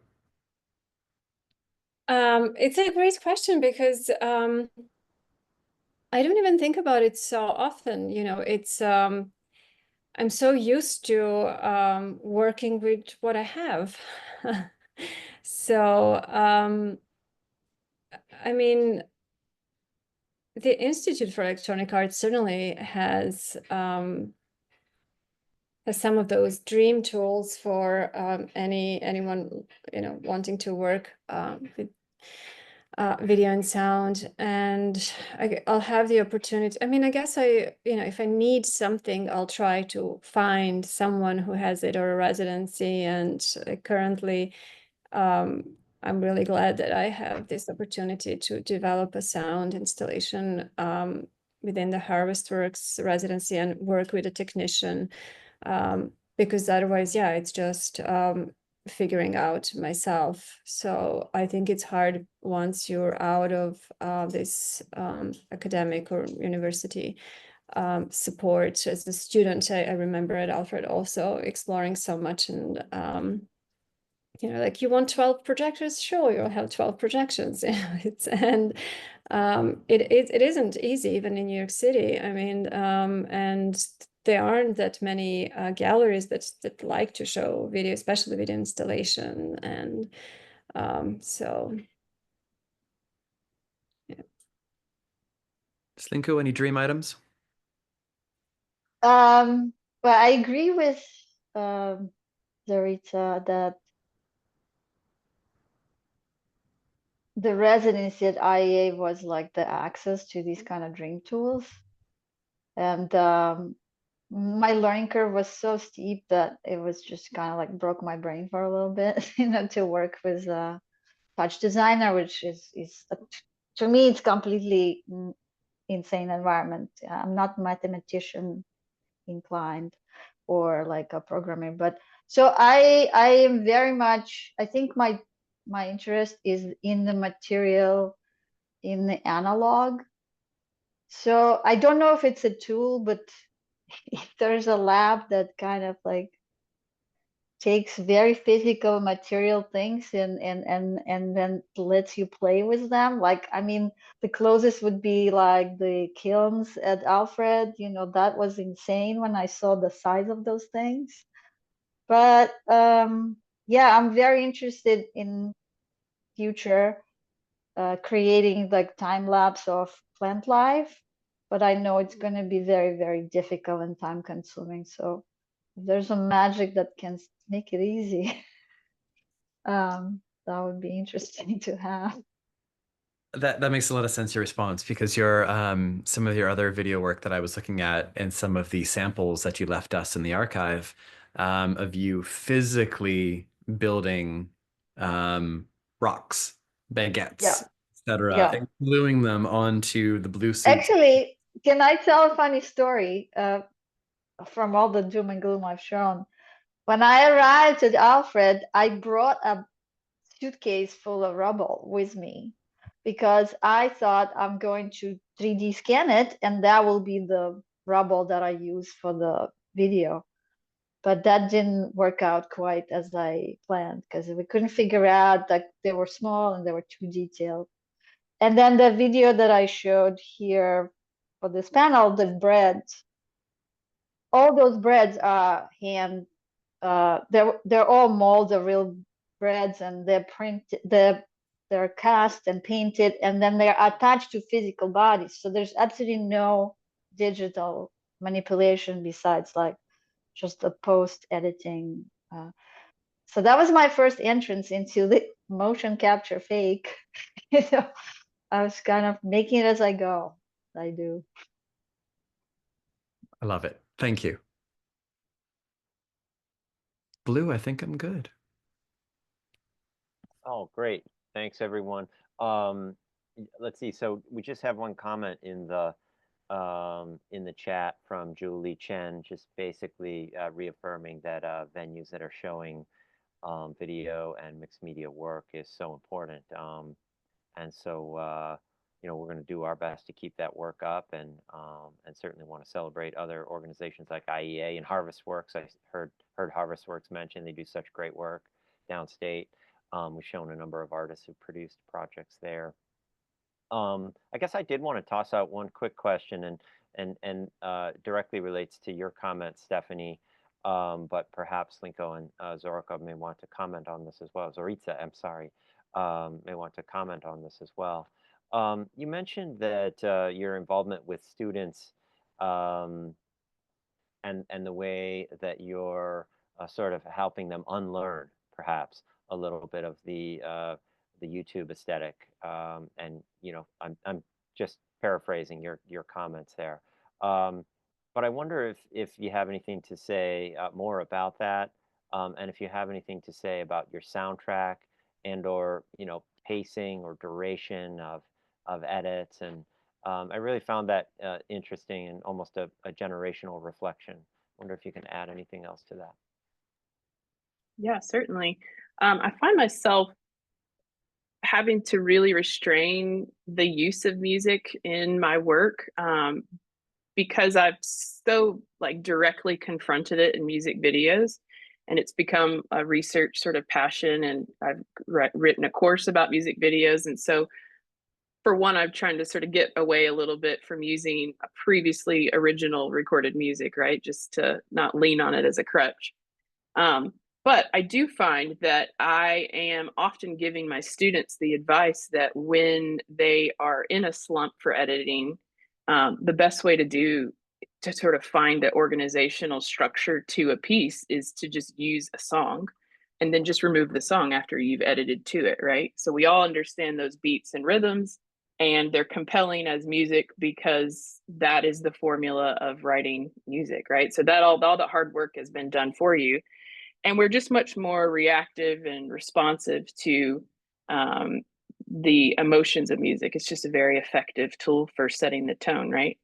It's a great question because I don't even think about it so often. It's I'm so used to working with what I have. So I mean, the Institute for Electronic Arts certainly has some of those dream tools for anyone wanting to work with video and sound, and I'll have the opportunity. I mean, I guess if I need something, I'll try to find someone who has it or a residency. And currently, I'm really glad that I have this opportunity to develop a sound installation within the Harvestworks residency and work with a technician, because otherwise, yeah, it's just figuring out myself. So I think it's hard once you're out of this academic or university support. As a student, I remember at Alfred also exploring so much, and like, you want 12 projectors, sure, you'll have 12 projections. And it isn't easy even in New York City. I mean, and there aren't that many galleries that like to show video, especially video installation. And So yeah. Slinko, any dream items? Well, I agree with Zorica that the residency at IEA was like the access to these kind of dream tools. And my learning curve was so steep that it was just kind of like broke my brain for a little bit, to work with a touch designer, which is to me, it's completely insane environment. I'm not mathematician inclined or like a programmer, but so I am very much, I think my interest is in the material, in the analog. So I don't know if it's a tool, but if there's a lab that kind of like takes very physical material things and then lets you play with them. Like, I mean, the closest would be like the kilns at Alfred, that was insane when I saw the size of those things. But yeah, I'm very interested in future creating like time lapse of plant life, but I know it's going to be very, very difficult and time consuming. So if there's a magic that can make it easy, that would be interesting to have. That makes a lot of sense, your response, because your some of your other video work that I was looking at and some of the samples that you left us in the archive of you physically building rocks, baguettes, Yeah. etc., Yeah. and gluing them onto the blue suits. Actually, can I tell a funny story from all the doom and gloom I've shown? When I arrived at Alfred, I brought a suitcase full of rubble with me because I thought I'm going to 3D scan it and that will be the rubble that I use for the video. But that didn't work out quite as I planned because we couldn't figure out that they were small and they were too detailed. And then the video that I showed here for this panel, the breads, all those breads are hand, they're all molds of real breads, and they're printed, they're cast and painted, and then they're attached to physical bodies. So there's absolutely no digital manipulation besides like just the post editing. So that was my first entrance into the motion capture fake. I was kind of making it as I go. I do. I love it. Thank you. Blue, I think I'm good. Oh, great. Thanks, everyone. Let's see. So we just have one comment in the chat from Julie Chen, just basically reaffirming that venues that are showing video and mixed media work is so important. And so, we're going to do our best to keep that work up, and certainly want to celebrate other organizations like IEA and HarvestWorks. I heard HarvestWorks mentioned they do such great work downstate. We've shown a number of artists who produced projects there. I guess I did want to toss out one quick question, and directly relates to your comment, Stephanie. But perhaps Slinko and Zorica may want to comment on this as well. Zorica, I'm sorry, may want to comment on this as well. You mentioned that your involvement with students and the way that you're sort of helping them unlearn, perhaps, a little bit of the YouTube aesthetic. And I'm just paraphrasing your comments there. But I wonder if you have anything to say more about that, and if you have anything to say about your soundtrack and or pacing or duration of edits. And I really found that interesting and almost a generational reflection. I wonder if you can add anything else to that. Yeah, certainly. I find myself having to really restrain the use of music in my work because I've so directly confronted it in music videos, and it's become a research sort of passion, and I've written a course about music videos. And so for one, I'm trying to sort of get away a little bit from using a previously original recorded music, right? Just to not lean on it as a crutch. But I do find that I am often giving my students the advice that when they are in a slump for editing, the best way to sort of find the organizational structure to a piece is to just use a song and then just remove the song after you've edited to it, right? So we all understand those beats and rhythms, and they're compelling as music because that is the formula of writing music, right? So that all the hard work has been done for you. And we're just much more reactive and responsive to the emotions of music. It's just a very effective tool for setting the tone, right?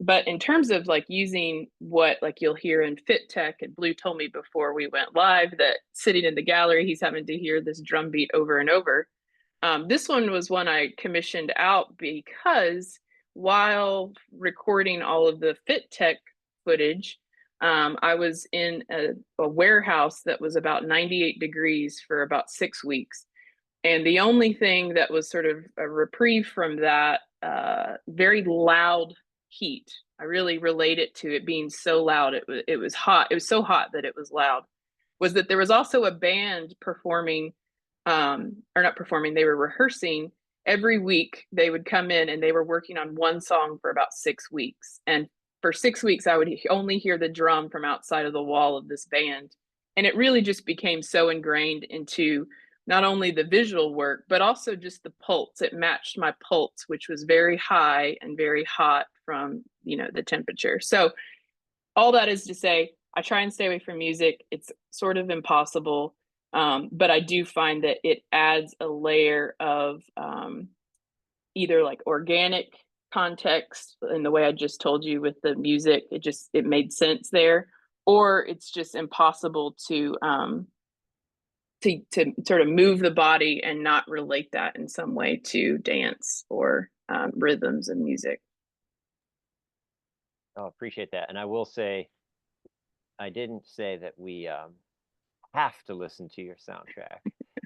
But in terms of like using what like you'll hear in Fit Tech, and Blue told me before we went live that sitting in the gallery, he's having to hear this drum beat over and over. This one was one I commissioned out because while recording all of the Fit Tech footage, I was in a warehouse that was about 98 degrees for about 6 weeks. And the only thing that was sort of a reprieve from that very loud heat, I really relate it to it being so loud. It was hot. It was so hot that it was loud. Was that there was also a band performing, or not performing, they were rehearsing every week. They would come in and they were working on one song for about 6 weeks. And for 6 weeks, I would only hear the drum from outside of the wall of this band. And it really just became so ingrained into not only the visual work, but also just the pulse. It matched my pulse, which was very high and very hot from, the temperature. So all that is to say, I try and stay away from music. It's sort of impossible. But I do find that it adds a layer of either like organic context in the way I just told you with the music. It made sense there, or it's just impossible to sort of move the body and not relate that in some way to dance or rhythms and music. Oh, appreciate that. And I will say, I didn't say that we have to listen to your soundtrack.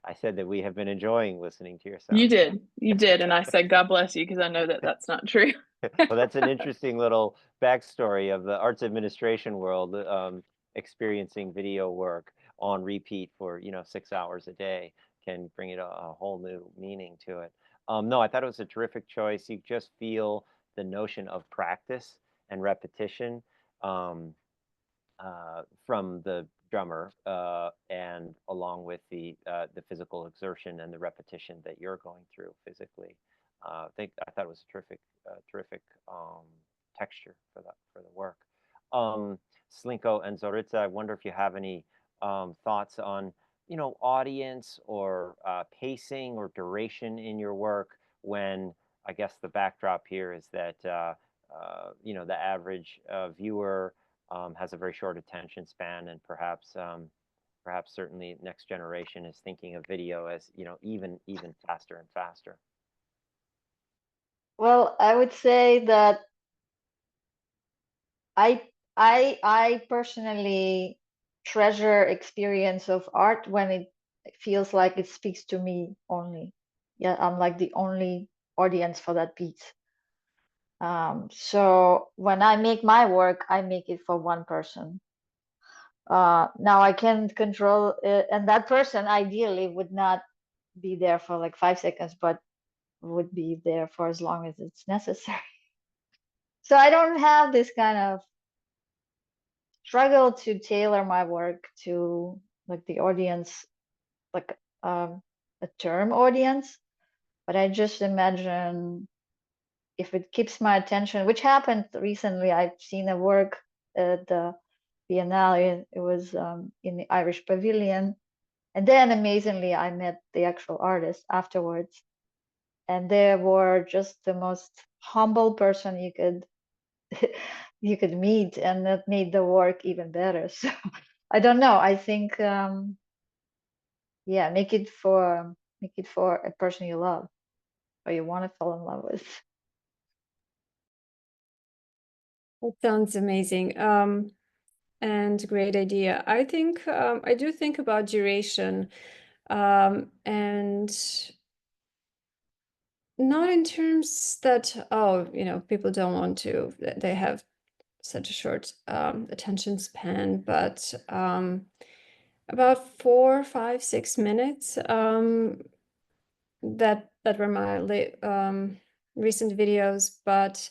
I said that we have been enjoying listening to your soundtrack. You did. And I said, God bless you, because I know that that's not true. Well, that's an interesting little backstory of the arts administration world, experiencing video work on repeat for 6 hours a day can bring it a whole new meaning to it. No, I thought it was a terrific choice. You just feel the notion of practice and repetition from the drummer, and along with the physical exertion and the repetition that you're going through physically. I thought it was a terrific texture for the work. Slinko and Zorica, I wonder if you have any thoughts on audience or pacing or duration in your work, when I guess the backdrop here is that the average viewer has a very short attention span, and perhaps certainly next generation is thinking of video as even faster and faster. Well, I would say that I personally treasure experience of art when it feels like it speaks to me only. Yeah, I'm like the only audience for that piece. So when I make my work, I make it for one person. Now I can control it, and that person ideally would not be there for like 5 seconds, but would be there for as long as it's necessary. So I don't have this kind of struggle to tailor my work to like the audience, like a term audience, but I just imagine if it keeps my attention, which happened recently. I've seen a work at the Biennale. It was in the Irish Pavilion, and then amazingly I met the actual artist afterwards, and they were just the most humble person you could meet, and that made the work even better. So I don't know, I think yeah, make it for a person you love or you want to fall in love with. That sounds amazing. And great idea. I think I do think about duration, and not in terms that, people don't want to, they have such a short attention span, but About 4, 5, 6 minutes. That were my recent videos, but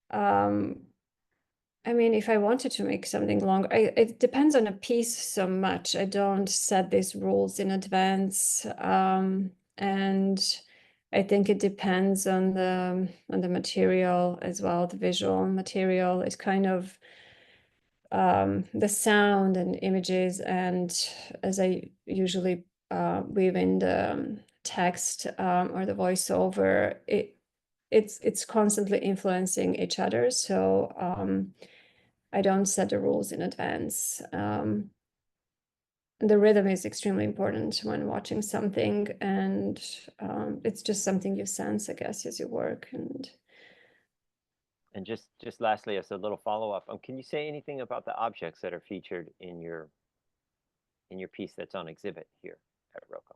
I mean, if I wanted to make something longer, it depends on a piece so much. I don't set these rules in advance, and I think it depends on the material as well. The visual material is kind of the sound and images, and as I usually weave in the text or the voiceover, it's constantly influencing each other. So I don't set the rules in advance. The rhythm is extremely important when watching something, and it's just something you sense, I guess, as you work. And just lastly, as a little follow-up, can you say anything about the objects that are featured in your piece that's on exhibit here at ROCO?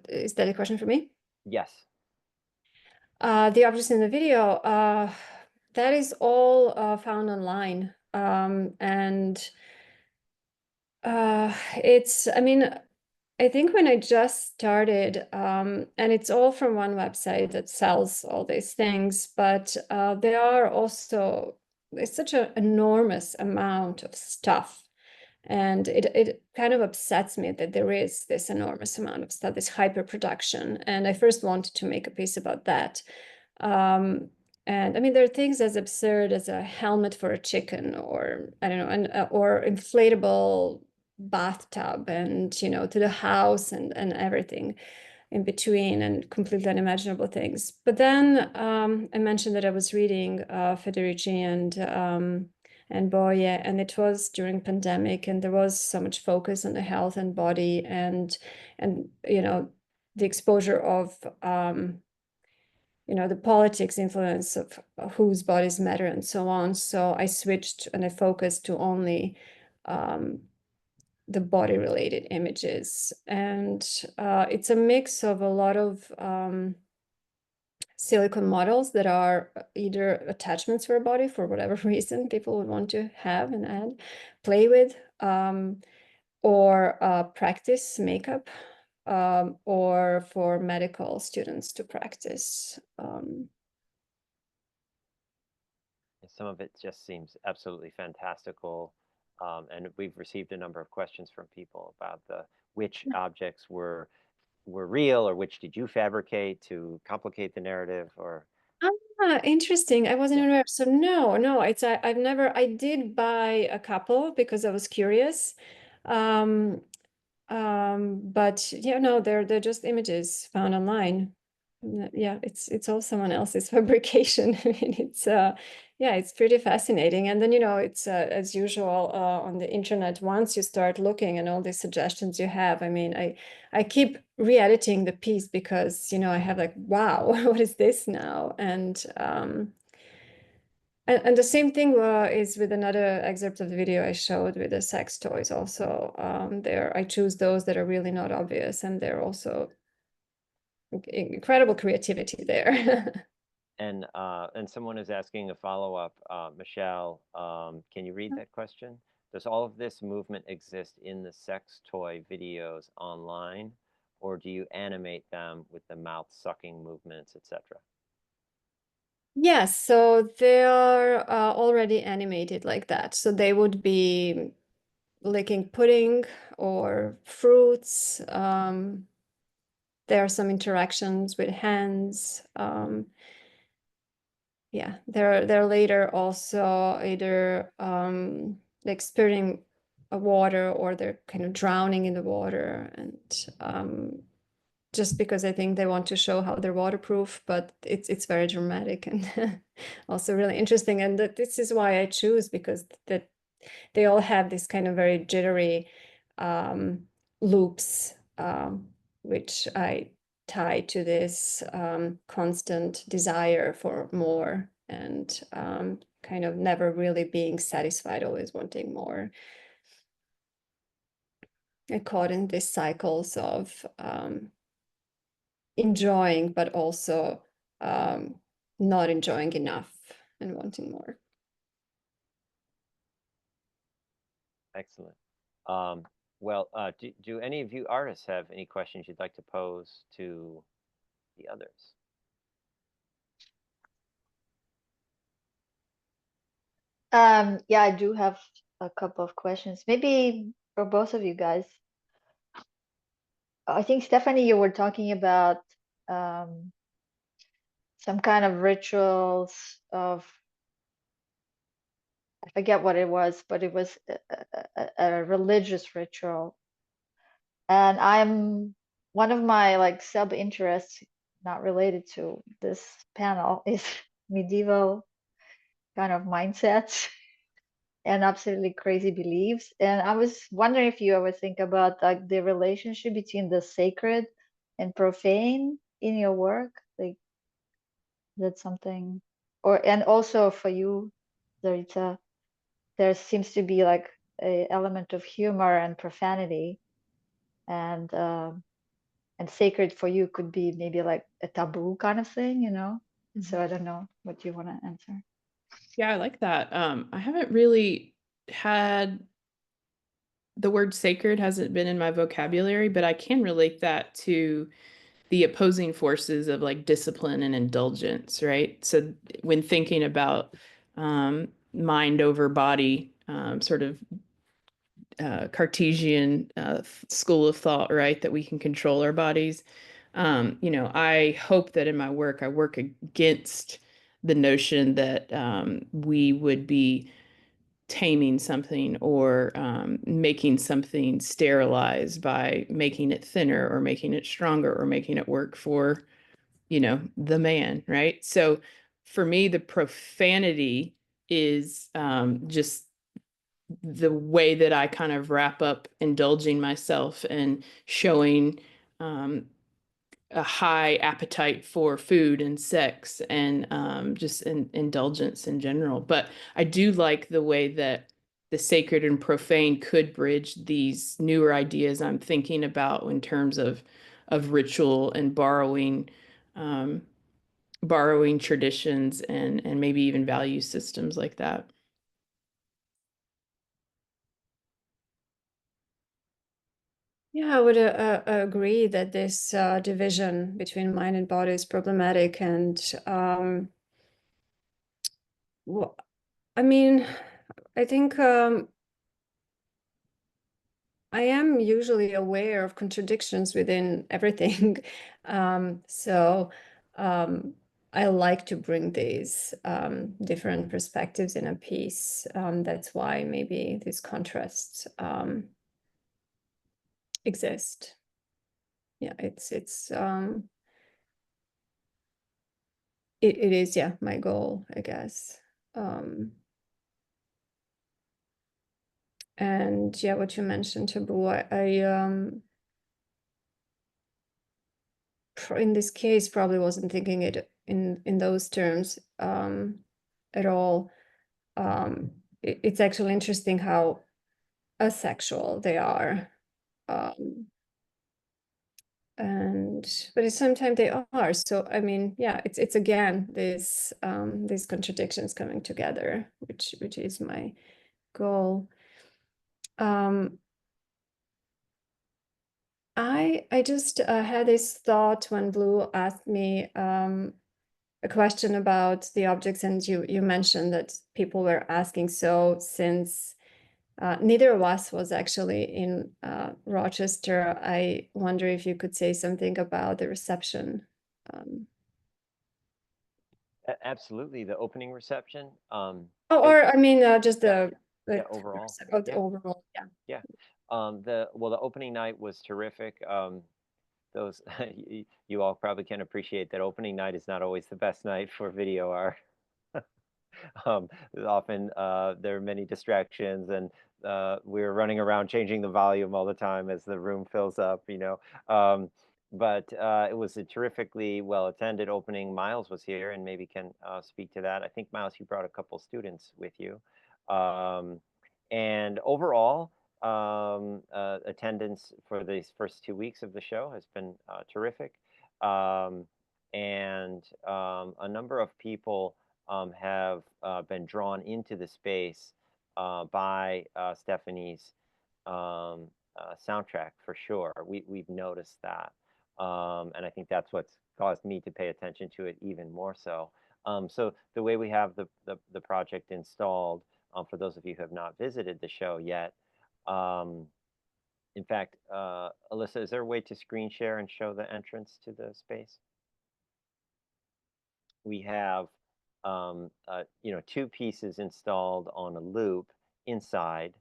Is that a question for me? Yes. The objects in the video, that is all found online. And it's, I mean, I think when I just started, and it's all from one website that sells all these things, but there are also, there's such an enormous amount of stuff. And it kind of upsets me that there is this enormous amount of stuff, this hyper production. And I first wanted to make a piece about that. And I mean, there are things as absurd as a helmet for a chicken, or I don't know, or inflatable bathtub, and you know, to the house and everything in between, and completely unimaginable things. But then I mentioned that I was reading Federici and Boye, and it was during pandemic, and there was so much focus on the health and body, and you know, the exposure of you know, the politics influence of whose bodies matter and so on. So I switched and I focused to only the body related images. And it's a mix of a lot of silicone models that are either attachments for a body for whatever reason people would want to have and add, play with, or practice makeup, or for medical students to practice. Some of it just seems absolutely fantastical. And we've received a number of questions from people about which objects were real, or which did you fabricate to complicate the narrative, or Interesting. I wasn't aware. So no, it's I've never. I did buy a couple because I was curious, but yeah, no, they're just images found online. Yeah, it's all someone else's fabrication. I mean, it's yeah, it's pretty fascinating. And then, you know, it's as usual on the internet, once you start looking and all these suggestions you have, I mean, I keep re-editing the piece because, you know, I have like, wow, what is this now? And the same thing is with another excerpt of the video I showed with the sex toys also. There, I choose those that are really not obvious, and they're also incredible creativity there. and someone is asking a follow-up. Michelle, can you read that question? Does all of this movement exist in the sex toy videos online, or do you animate them with the mouth sucking movements, etc.? Yes, so they are already animated like that. So they would be licking pudding or fruits. There are some interactions with hands. Yeah, they're later also either like spitting water, or they're kind of drowning in the water, and just because I think they want to show how they're waterproof, but it's very dramatic and also really interesting. And this is why I choose, because that they all have this kind of very jittery loops, which I tie to this constant desire for more, and kind of never really being satisfied, always wanting more. I caught in these cycles of enjoying, but also not enjoying enough and wanting more. Excellent. Well, do any of you artists have any questions you'd like to pose to the others? Yeah, I do have a couple of questions, maybe for both of you guys. I think, Stephanie, you were talking about some kind of rituals of, I forget what it was, but it was a religious ritual. And one of my like sub-interests, not related to this panel, is medieval kind of mindsets and absolutely crazy beliefs. And I was wondering if you ever think about like the relationship between the sacred and profane in your work. Like, that's something, and also for you, Zorica, there seems to be like a element of humor and profanity, and sacred for you could be maybe like a taboo kind of thing, you know? So I don't know what you want to answer. Yeah, I like that. I haven't really had the word sacred hasn't been in my vocabulary, but I can relate that to the opposing forces of like discipline and indulgence, right? So when thinking about mind over body, sort of Cartesian school of thought, right? That we can control our bodies. You know, I hope that in my work, I work against the notion that we would be taming something or making something sterilized by making it thinner or making it stronger or making it work for, you know, the man, right? So for me, the profanity is just the way that I kind of wrap up indulging myself and showing a high appetite for food and sex and just indulgence in general. But I do like the way that the sacred and profane could bridge these newer ideas I'm thinking about in terms of ritual and borrowing traditions and maybe even value systems like that. Yeah, I would agree that this division between mind and body is problematic. And well, I mean, I think I am usually aware of contradictions within everything. So I like to bring these different perspectives in a piece. That's why maybe these contrasts exist. Yeah, it is, yeah, my goal, I guess. And yeah, what you mentioned, taboo, in this case probably wasn't thinking it in those terms at all. It's actually interesting how asexual they are. But sometimes they are. So I mean, yeah, it's again these contradictions coming together, which is my goal. I just had this thought when Blue asked me a question about the objects, and you mentioned that people were asking. So since neither of us was actually in Rochester, I wonder if you could say something about the reception. Absolutely, the opening reception. Or I mean, just yeah, the overall. overall, yeah. Yeah. The opening night was terrific. Those you all probably can appreciate that opening night is not always the best night for video art. Often there are many distractions, and we're running around changing the volume all the time as the room fills up, you know. But it was a terrifically well-attended opening. Myles was here and maybe can speak to that. I think, Myles, you brought a couple students with you. And overall, attendance for these first 2 weeks of the show has been terrific. And a number of people have been drawn into the space by Stephanie's soundtrack for sure. We've noticed that, and I think that's what's caused me to pay attention to it even more so. So the way we have the project installed, for those of you who have not visited the show yet, in fact, Alyssa, is there a way to screen share and show the entrance to the space? We have, two pieces installed on a loop inside,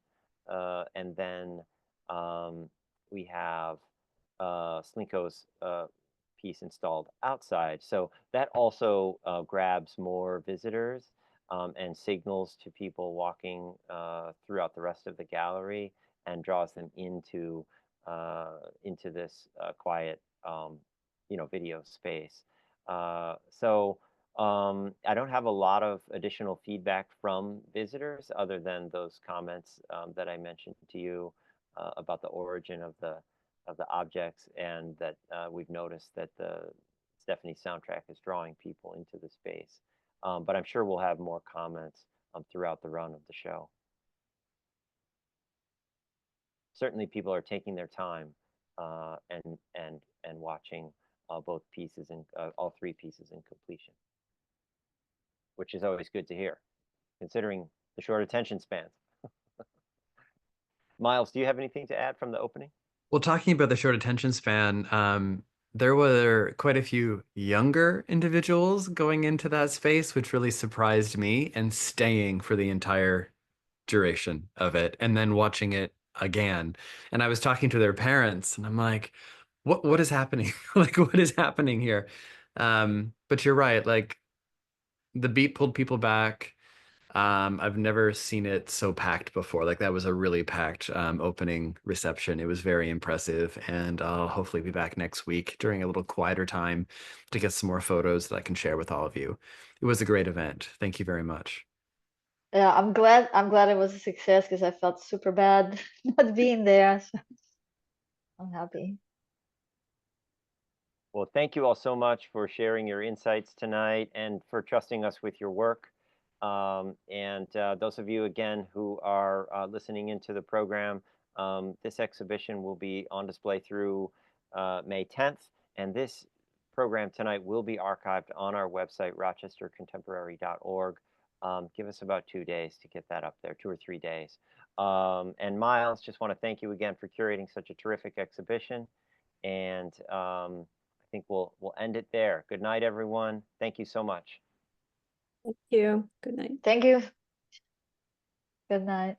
and then we have Slinko's piece installed outside. So that also grabs more visitors and signals to people walking throughout the rest of the gallery and draws them into this quiet, video space. So I don't have a lot of additional feedback from visitors other than those comments that I mentioned to you about the origin of the objects, and that we've noticed that the Stephanie soundtrack is drawing people into the space. But I'm sure we'll have more comments throughout the run of the show. Certainly, people are taking their time and watching both pieces and all three pieces in completion, which is always good to hear, considering the short attention spans. Myles, do you have anything to add from the opening? Well, talking about the short attention span, there were quite a few younger individuals going into that space, which really surprised me, and staying for the entire duration of it, and then watching it again. And I was talking to their parents, and I'm like, what is happening? Like, what is happening here? But you're right, like the beat pulled people back. I've never seen it so packed before. Like, that was a really packed opening reception. It was very impressive, and I'll hopefully be back next week during a little quieter time to get some more photos that I can share with all of you. It was a great event. Thank you very much. Yeah, I'm glad it was a success, because I felt super bad not being there. So I'm happy. Well, thank you all so much for sharing your insights tonight and for trusting us with your work. And those of you, again, who are listening into the program, this exhibition will be on display through May 10th. And this program tonight will be archived on our website, rochestercontemporary.org. Give us about 2 days to get that up there, 2 or 3 days. And Myles, just want to thank you again for curating such a terrific exhibition. And I think we'll end it there. Good night, everyone. Thank you so much. Thank you. Good night. Thank you. Good night.